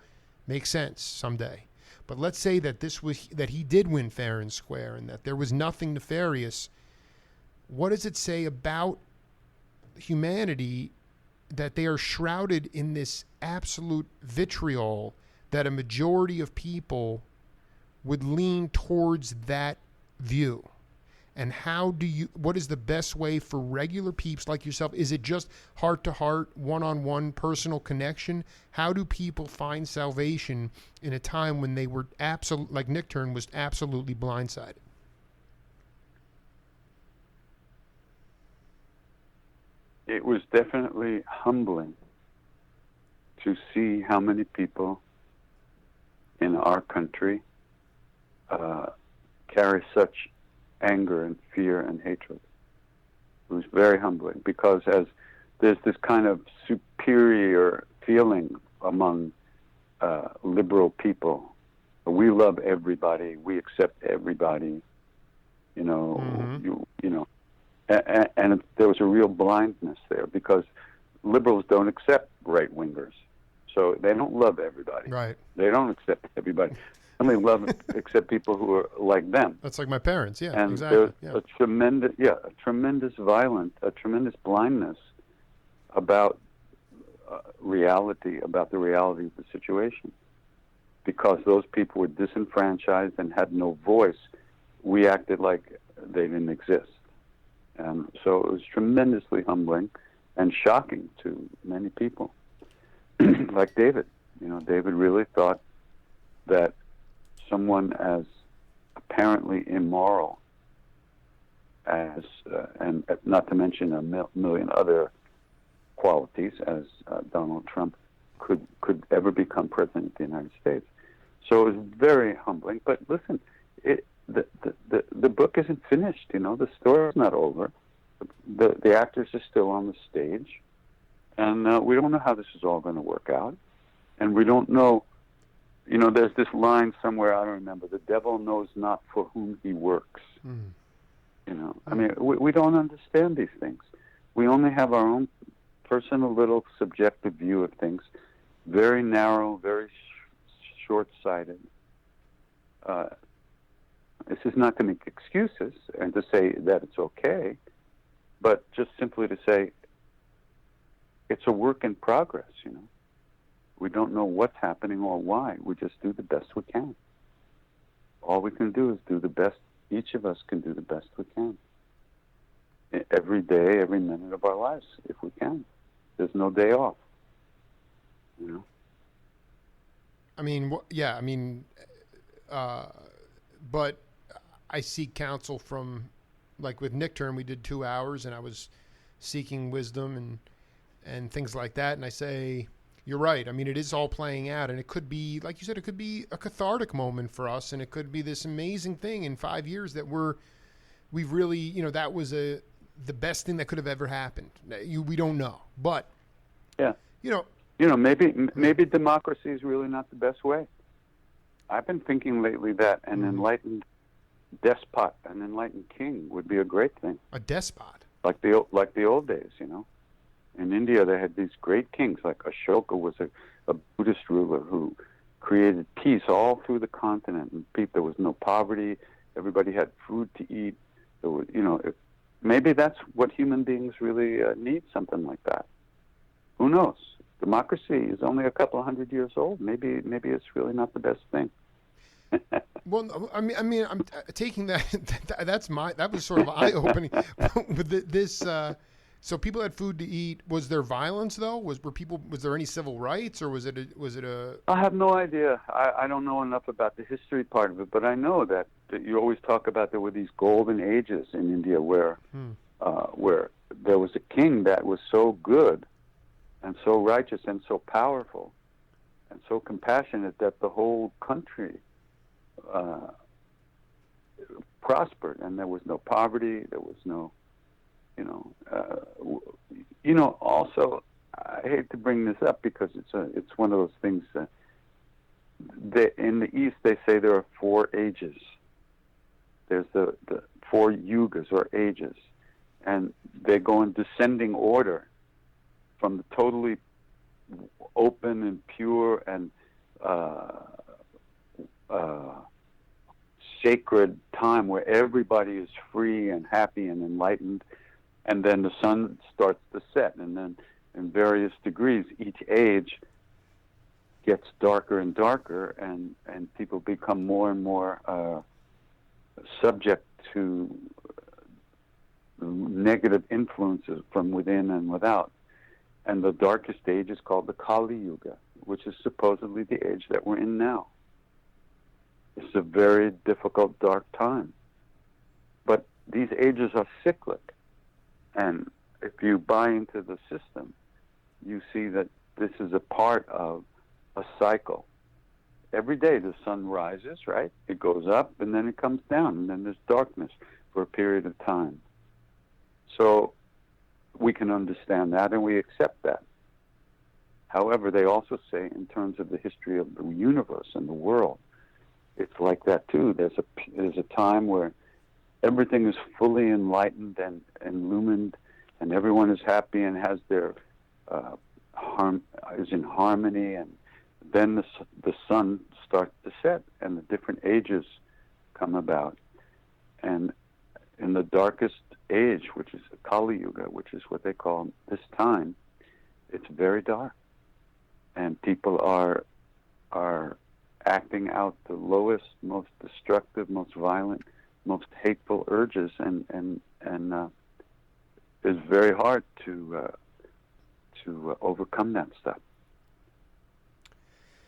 make sense someday. But let's say that that he did win fair and square, and that there was nothing nefarious. What does it say about humanity that they are shrouded in this absolute vitriol, that a majority of people would lean towards that view? And what is the best way for regular peeps like yourself? Is it just heart to heart, one-on-one personal connection? How do people find salvation in a time when they were like Nick Turn was absolutely blindsided? It was definitely humbling to see how many people in our country carry such anger and fear and hatred. It was very humbling, because as there's this kind of superior feeling among liberal people. We love everybody. We accept everybody. And there was a real blindness there, because liberals don't accept right-wingers. So they don't love everybody. Right. They don't accept everybody. Only love accept people who are like them. That's like my parents. Yeah, And exactly. there's a tremendous violence, a tremendous blindness about reality, about the reality of the situation. Because those people were disenfranchised and had no voice, we acted like they didn't exist. And so it was tremendously humbling and shocking to many people. Like David. David really thought that someone as apparently immoral as, and not to mention a million other qualities as Donald Trump could ever become president of the United States. So it was very humbling. But listen, the book isn't finished. The story's not over. The actors are still on the stage, and we don't know how this is all going to work out, and we don't know. There's this line somewhere, I don't remember. The devil knows not for whom he works. I mean, we don't understand these things. We only have our own personal little subjective view of things, very narrow, very short-sighted. This is not to make excuses and to say that it's okay, but just simply to say it's a work in progress, We don't know what's happening or why. We just do the best we can. All we can do is do the best. Each of us can do the best we can. Every day, every minute of our lives, if we can. There's no day off. I mean, but I seek counsel from, like with Nick Turn, we did 2 hours, and I was seeking wisdom and things like that. And I say, you're right. I mean, it is all playing out, and it could be, like you said, it could be a cathartic moment for us, and it could be this amazing thing in 5 years that we've really, that was the best thing that could have ever happened. We don't know, but yeah, maybe democracy is really not the best way. I've been thinking lately that an enlightened despot, an enlightened king, would be a great thing. A despot, like the old days, In India, they had these great kings, like Ashoka was a Buddhist ruler who created peace all through the continent. And there was no poverty. Everybody had food to eat. There was, maybe that's what human beings really need, something like that. Who knows? Democracy is only a couple of hundred years old. Maybe it's really not the best thing. Well, I mean, I'm taking that. That was sort of eye-opening. With this. So people had food to eat. Was there violence though? Was there any civil rights, or was it a? I have no idea. I don't know enough about the history part of it, but I know that you always talk about there were these golden ages in India where there was a king that was so good and so righteous and so powerful and so compassionate that the whole country prospered, and there was no poverty. There was no. Also, I hate to bring this up because it's one of those things. In the East, they say there are 4 ages. There's the 4 Yugas or ages, and they go in descending order from the totally open and pure and sacred time where everybody is free and happy and enlightened. And then the sun starts to set, and then in various degrees, each age gets darker and darker, and people become more and more subject to negative influences from within and without. And the darkest age is called the Kali Yuga, which is supposedly the age that we're in now. It's a very difficult, dark time. But these ages are cyclic. And if you buy into the system, you see that this is a part of a cycle. Every day the sun rises, right? It goes up, and then it comes down, and then there's darkness for a period of time. So we can understand that, and we accept that. However, they also say, in terms of the history of the universe and the world, it's like that too. There's a time where everything is fully enlightened and illumined, and everyone is happy and has their is in harmony, and then the sun starts to set, and the different ages come about. And in the darkest age, which is the Kali Yuga, which is what they call this time, it's very dark, and people are acting out the lowest, most destructive, most violent, most hateful urges, and it's very hard to overcome that stuff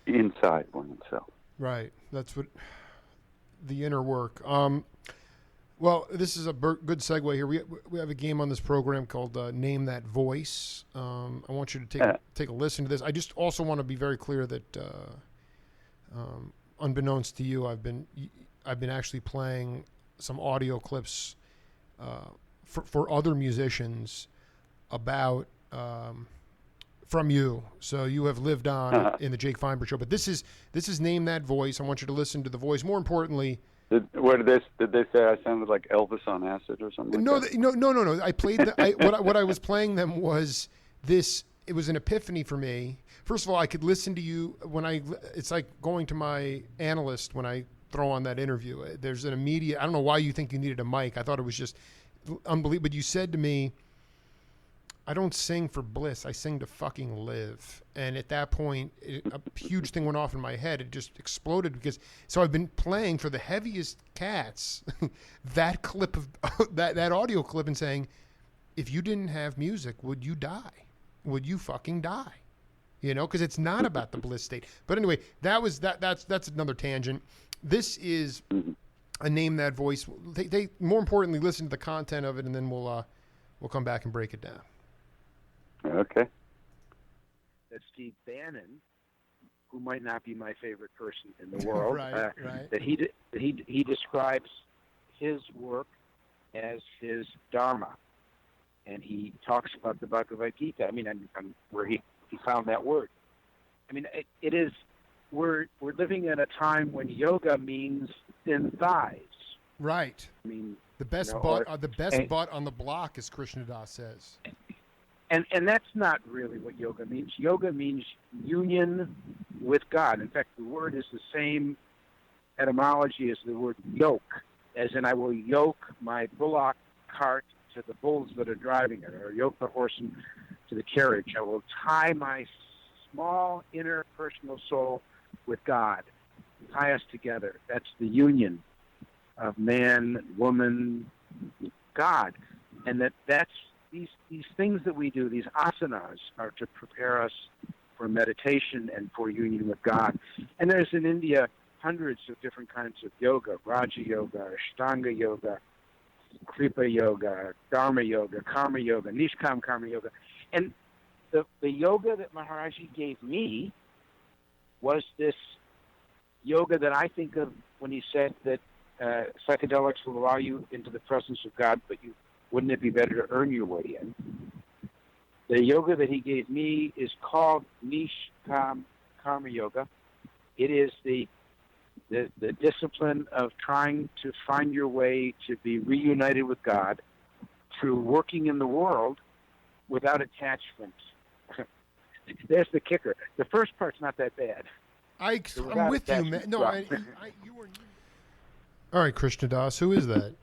inside oneself. Right. That's what the inner work. Well, this is a good segue here. We have a game on this program called Name That Voice. I want you to take a listen to this. I just also want to be very clear that, unbeknownst to you, I've been actually playing some audio clips for other musicians about from you. So you have lived on in the Jake Feinberg Show. But this is Name That Voice. I want you to listen to the voice. More importantly. Did they say I sounded like Elvis on acid or something? No, like no. I played what I was playing them was this. It was an epiphany for me. First of all, I could listen to you it's like going to my analyst when I throw on that interview. There's an immediate. I don't know why you think you needed a mic. I thought it was just unbelievable. But you said to me, I don't sing for bliss. I sing to fucking live. And at that point, a huge thing went off in my head. It just exploded because. So I've been playing for the heaviest cats that clip of that audio clip and saying, if you didn't have music, would you die? Would you fucking die? You know, because it's not about the bliss state. But anyway, that's another tangent. This is a Name That Voice. They more importantly listen to the content of it, and then we'll come back and break it down. Okay. That Steve Bannon, who might not be my favorite person in the world, right. that he describes his work as his dharma, and he talks about the Bhagavad Gita. I mean, I'm where he found that word. I mean, it is. We're living in a time when yoga means thin thighs. Right. I mean, the best butt on the block, as Krishna Das says. And that's not really what yoga means. Yoga means union with God. In fact, the word is the same etymology as the word yoke, as in I will yoke my bullock cart to the bulls that are driving it, or yoke the horse to the carriage. I will tie my small inner personal soul with God, tie us together. That's the union of man, woman, God. And that's these things that we do, these asanas, are to prepare us for meditation and for union with God. And there's in India hundreds of different kinds of yoga: Raja Yoga, Ashtanga Yoga, Kripa Yoga, Dharma Yoga, Karma Yoga, Nishkam Karma Yoga. And the yoga that Maharajji gave me was this yoga that I think of when he said that psychedelics will allow you into the presence of God, but wouldn't it be better to earn your way in? The yoga that he gave me is called Nishkam Karma Yoga. It is the discipline of trying to find your way to be reunited with God through working in the world without attachment. There's the kicker. The first part's not that bad. I'm with you, man. No, you were. All right, Krishna Das, who is that?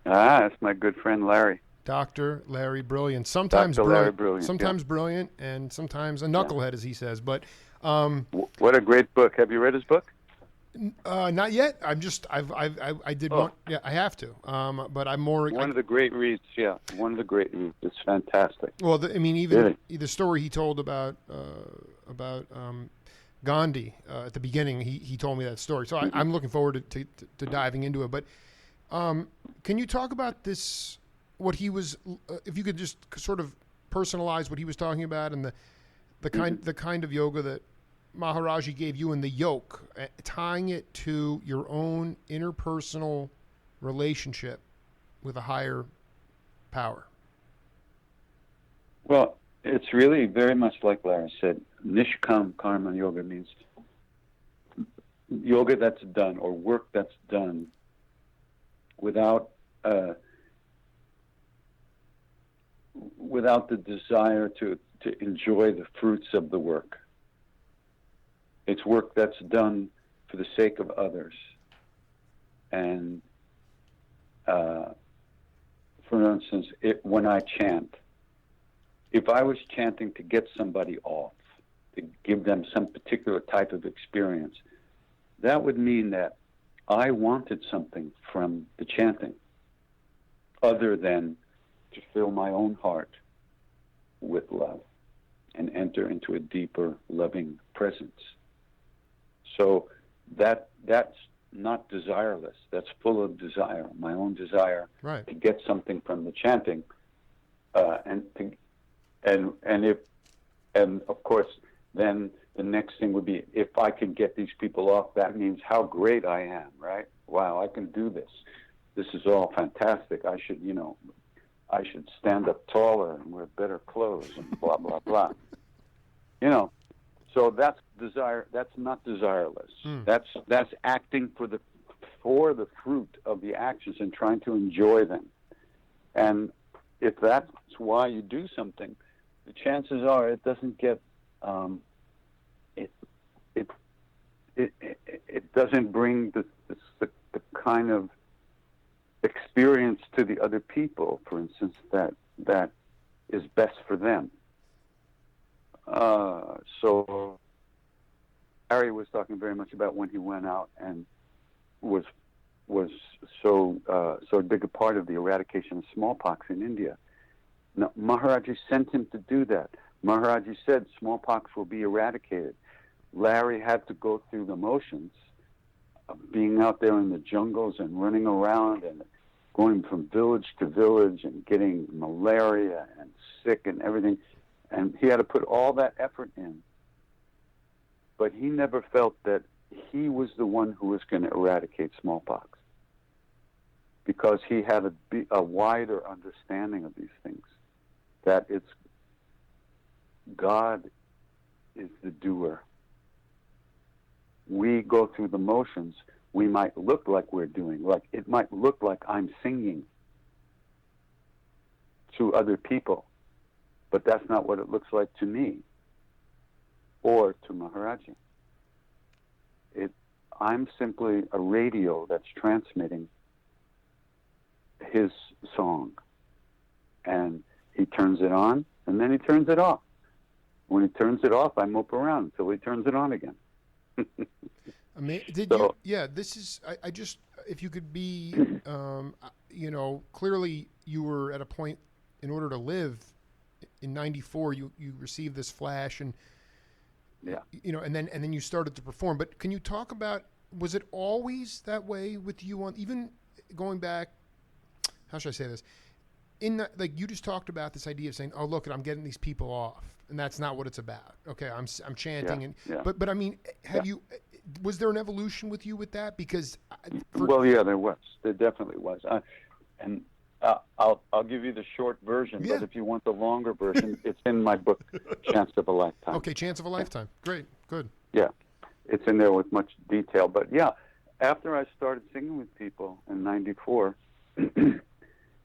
That's my good friend Larry. Dr. Larry Brilliant. Sometimes brilliant, and sometimes a knucklehead, as he says. But what a great book! Have you read his book? Not yet. I did one. Yeah, I have to. But I'm more one of the great reads. Yeah, one of the great reads. It's fantastic. Well, even the story he told about Gandhi at the beginning. He told me that story. So I'm looking forward to diving into it. But can you talk about this? What he was, if you could just sort of personalize what he was talking about, and the kind of yoga that Maharajji gave you, and the yoke, tying it to your own interpersonal relationship with a higher power. Well, it's really very much like Larry said. Nishkam Karma Yoga means yoga that's done, or work that's done without the desire to enjoy the fruits of the work. It's work that's done for the sake of others. And for instance, when I chant, if I was chanting to get somebody off, to give them some particular type of experience, that would mean that I wanted something from the chanting other than to fill my own heart with love and enter into a deeper, loving presence. So that's not desireless. That's full of desire, my own desire Right. to get something from the chanting, and of course, then the next thing would be, if I can get these people off, that means how great I am, right? Wow, I can do this. This is all fantastic. I should stand up taller and wear better clothes and blah, blah, blah. So that's desire. That's not desireless. That's acting for the fruit of the actions and trying to enjoy them. And if that's why you do something, the chances are it doesn't get it doesn't bring the kind of experience to the other people, for instance, that is best for them. So Harry was talking very much about when he went out and was so big a part of the eradication of smallpox in India. Now, Maharajji sent him to do that. Maharajji said smallpox will be eradicated. Larry had to go through the motions of being out there in the jungles and running around and going from village to village and getting malaria and sick and everything. And he had to put all that effort in. But he never felt that he was the one who was going to eradicate smallpox, because he had a wider understanding of these things, that it's God is the doer. We go through the motions. We might look like we're doing, like it might look like I'm singing to other people, but that's not what it looks like to me or to Maharajji. I'm simply a radio that's transmitting his song, and he turns it on and then he turns it off. When he turns it off, I mope around until he turns it on again. This is, I just, if you could be, clearly you were at a point in order to live in 94, you received this flash and, and then you started to perform. But can you talk about, was it always that way with you even going back, how should I say this? You just talked about this idea of saying, oh, look, I'm getting these people off, and that's not what it's about. Okay, I'm chanting, but I mean, was there an evolution with you with that? Because there was. There definitely was. I'll give you the short version, but if you want the longer version, it's in my book, Chance of a Lifetime. Okay, Chance of a Lifetime. Great, good. Yeah, it's in there with much detail. But after I started singing with people in '94.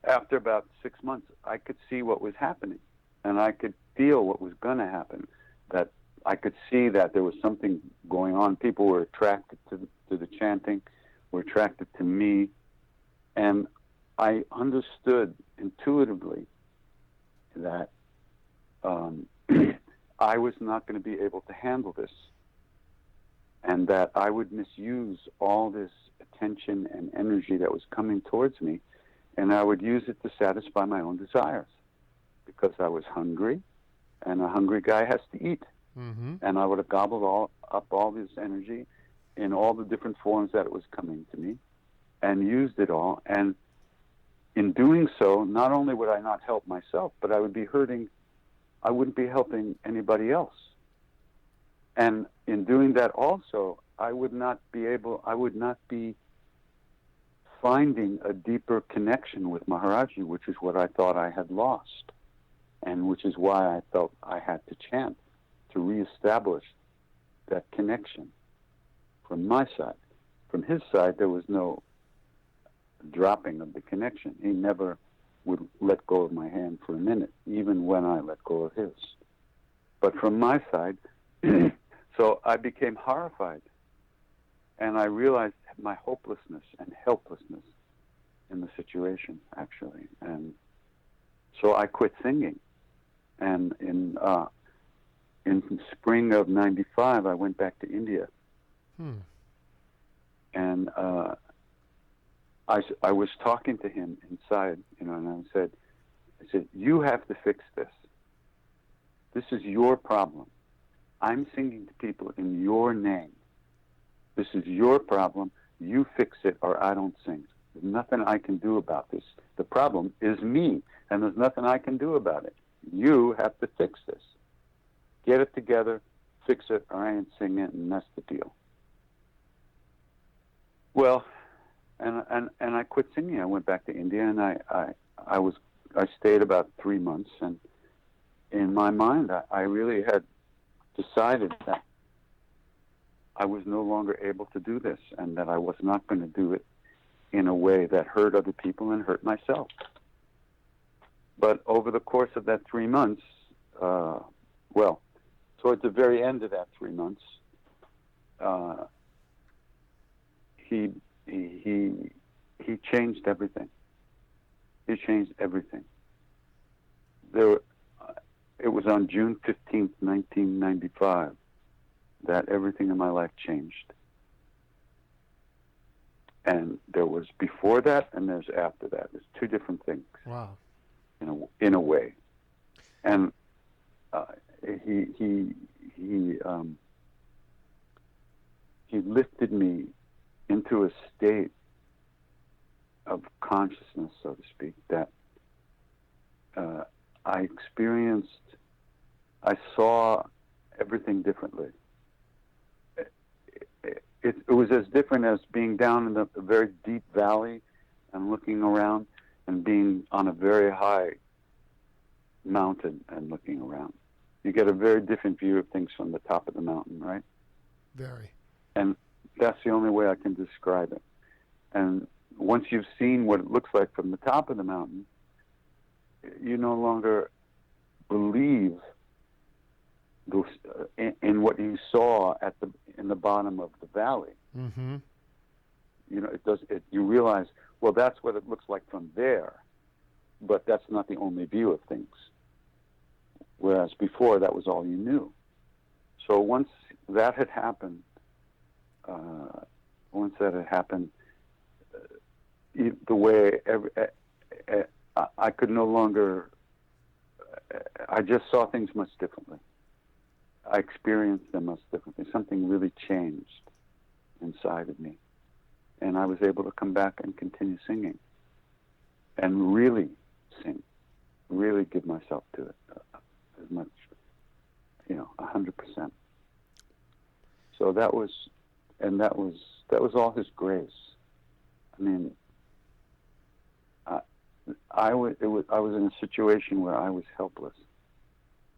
After about 6 months, I could see what was happening, and I could feel what was going to happen. That I could see that there was something going on. People were attracted to the chanting, were attracted to me, and I understood intuitively that I was not going to be able to handle this, and that I would misuse all this attention and energy that was coming towards me, and I would use it to satisfy my own desires, because I was hungry, and a hungry guy has to eat. Mm-hmm. And I would have gobbled up all this energy in all the different forms that it was coming to me, and used it all. And in doing so, not only would I not help myself, but I wouldn't be helping anybody else. And in doing that also, I would not be finding a deeper connection with Maharajji, which is what I thought I had lost, and which is why I felt I had to chant to reestablish that connection from my side. From his side, there was no dropping of the connection. He never would let go of my hand for a minute, even when I let go of his. But from my side, so I became horrified, and I realized my hopelessness and helplessness in the situation, actually. And so I quit singing. And in spring of '95, I went back to India. And I was talking to him inside, and I said, you have to fix this. This is your problem. I'm singing to people in your name. This is your problem. You fix it or I don't sing. There's nothing I can do about this. The problem is me, and there's nothing I can do about it. You have to fix this. Get it together, fix it, or I ain't singing it, and that's the deal. Well, and I quit singing. I went back to India, and I stayed about 3 months, and in my mind, I really had decided that I was no longer able to do this, and that I was not going to do it in a way that hurt other people and hurt myself. But over the course of that 3 months, towards the very end of that 3 months, he changed everything. He changed everything. It was on June 15th, 1995, that everything in my life changed. And there was before that, and there's after that. There's two different things. Wow. In a way. And he lifted me into a state of consciousness, so to speak, that I saw everything differently. It was as different as being down in a very deep valley and looking around, and being on a very high mountain and looking around. You get a very different view of things from the top of the mountain, right? Very. And that's the only way I can describe it. And once you've seen what it looks like from the top of the mountain, you no longer believe in what you saw in the bottom of the valley. Mm-hmm. You realize, well, that's what it looks like from there, but that's not the only view of things. Whereas before, that was all you knew. So once that had happened, the way I could no longer, I just saw things much differently. I experienced them much differently. Something really changed inside of me. And I was able to come back and continue singing. And really sing. Really give myself to it. As much, 100%. So that was all his grace. I mean, I was in a situation where I was helpless.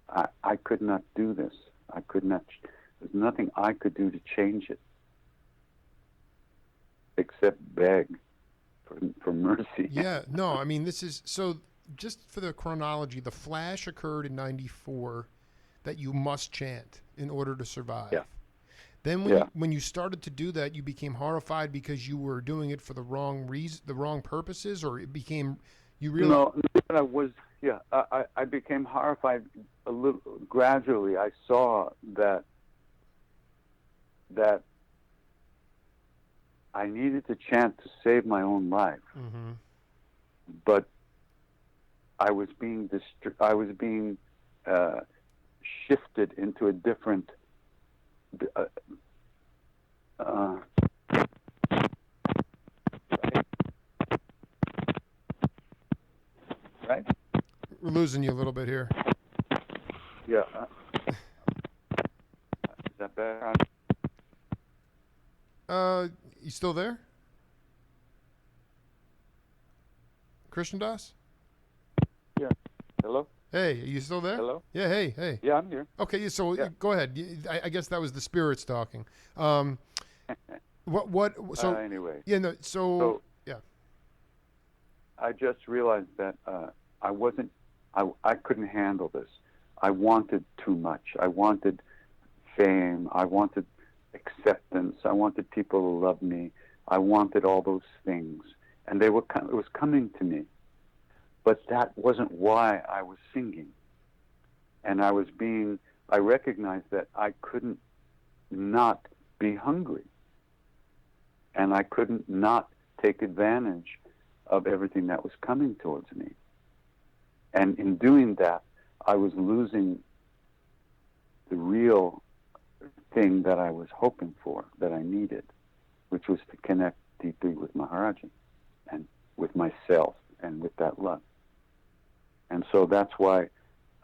I could not do this. I could not. There's nothing I could do to change it, except beg for mercy. Yeah. No. I mean, this is so. Just for the chronology, the flash occurred in '94 that you must chant in order to survive. Yeah. Then when you started to do that, you became horrified because you were doing it for the wrong reason, the wrong purposes, or it became you really. No, I was. Yeah, I became horrified a little gradually. I saw that I needed to chant to save my own life, Mm-hmm. but I was being shifted into a different. Right? We're losing you a little bit here. Yeah. Is that better? You still there? Krishna Das? Yeah. Hello? Hey, are you still there? Hello? Yeah, hey. Yeah, I'm here. Okay, so Yeah. go ahead. I guess that was the spirits talking. So Anyway. yeah, no, so yeah. I just realized that I couldn't handle this. I wanted too much. I wanted fame. I wanted acceptance. I wanted people to love me. I wanted all those things, and it was coming to me. But that wasn't why I was singing. And I recognized that I couldn't not be hungry. And I couldn't not take advantage of everything that was coming towards me. And in doing that, I was losing the real thing that I was hoping for, that I needed, which was to connect deeply with Maharajji and with myself and with that love. And so that's why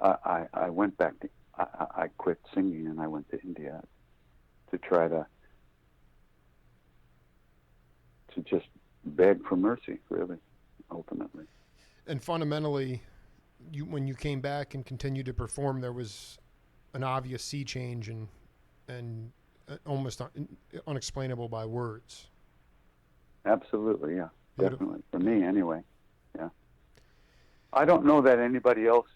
I went back to, I quit singing and I went to India to try to just beg for mercy, really, ultimately. And fundamentally, when you came back and continued to perform, there was an obvious sea change and almost unexplainable by words. Absolutely, yeah, Beautiful. Definitely. For me, anyway, yeah. I don't know that anybody else,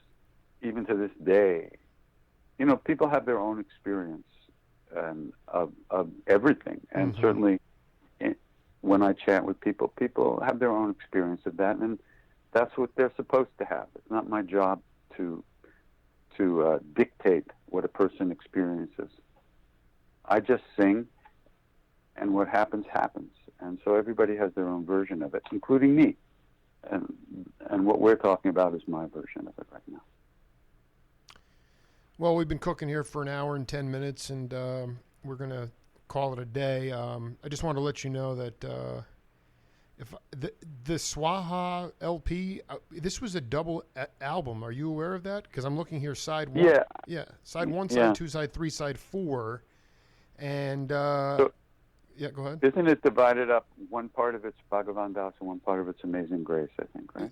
even to this day, people have their own experience of everything, and certainly when I chat with people have their own experience of that, and that's what they're supposed to have. It's not my job to dictate what a person experiences. I just sing, and what happens, happens. And so everybody has their own version of it, including me. And what we're talking about is my version of it right now. Well, we've been cooking here for an hour and 10 minutes, and we're going to call it a day. I just want to let you know that if the Swaha LP, this was a double album. Are you aware of that? Because I'm looking here, side one. Yeah. Yeah, side one, side two, side three, side four. And, yeah, go ahead. Isn't it divided up? One part of it's Bhagavan Das and one part of it's Amazing Grace, I think, right?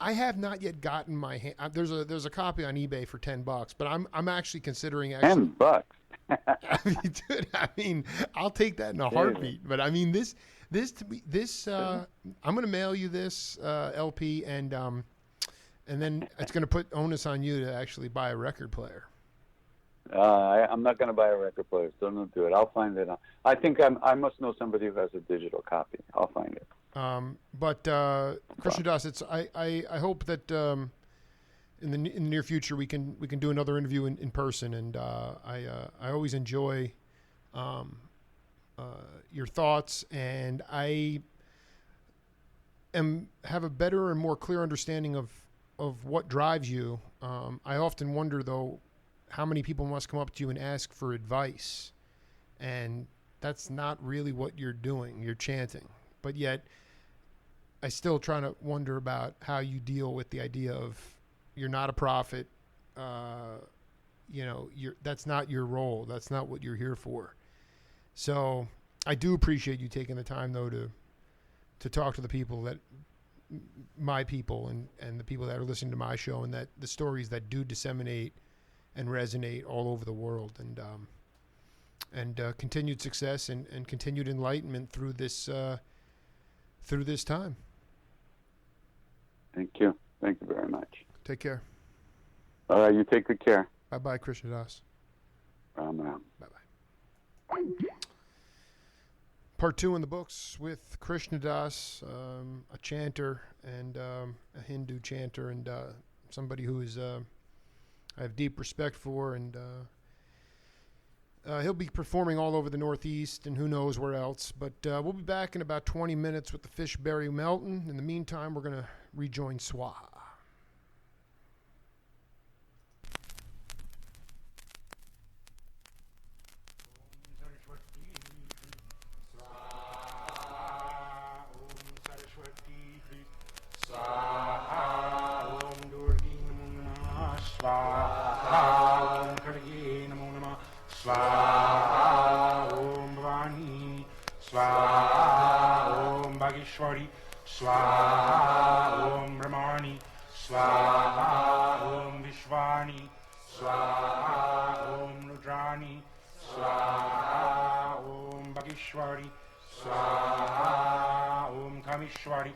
I have not yet gotten my hand. There's a copy on eBay for $10, but I'm actually considering $10. I mean, I'll take that in a heartbeat. But I mean, this I'm going to mail you this LP, and then it's going to put onus on you to actually buy a record player. I'm not going to buy a record player, so don't do it. I'll find it. I think I must know somebody who has a digital copy. I'll find it. But Krishna Das, I hope that in the near future we can do another interview in person, and I always enjoy your thoughts, and I have a better and more clear understanding of what drives you. I often wonder, though, how many people must come up to you and ask for advice, and that's not really what you're doing. You're chanting, but yet I still try to wonder about how you deal with the idea of you're not a prophet. That's not your role. That's not what you're here for. So I do appreciate you taking the time, though, to talk to the people that my people and the people that are listening to my show, and that the stories that do disseminate and resonate all over the world, and continued success and continued enlightenment through this time. Thank you. Thank you very much. Take care. All right, you take good care. Bye-bye, Krishna Das. Ram Ram. Bye-bye. Part 2 in the books with Krishna Das, a chanter and a Hindu chanter, and somebody who is I have deep respect for, and he'll be performing all over the Northeast and who knows where else. But we'll be back in about 20 minutes with the Fishberry Mountain. In the meantime, we're going to rejoin Swaha. Swaha Om Brahmani Swaha Om Vishwani Swaha Om Rudrani Swaha Om Bhagishwari Swaha Om Kamishwari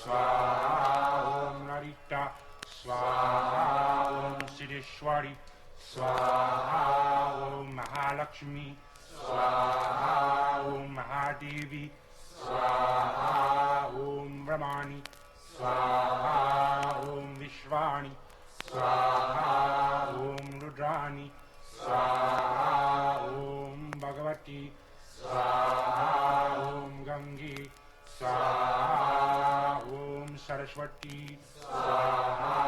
Swaha Om Narita, Swaha Om Siddheshwari, Swaha Om Mahalakshmi, Swaha Om Mahadevi, Swaha Om Brahmani, Swaha Om Vishwani, Swaha Om Rudrani, Swaha Om Bhagavati, Swaha Om Gange, Swaha Om Saraswati, Swaha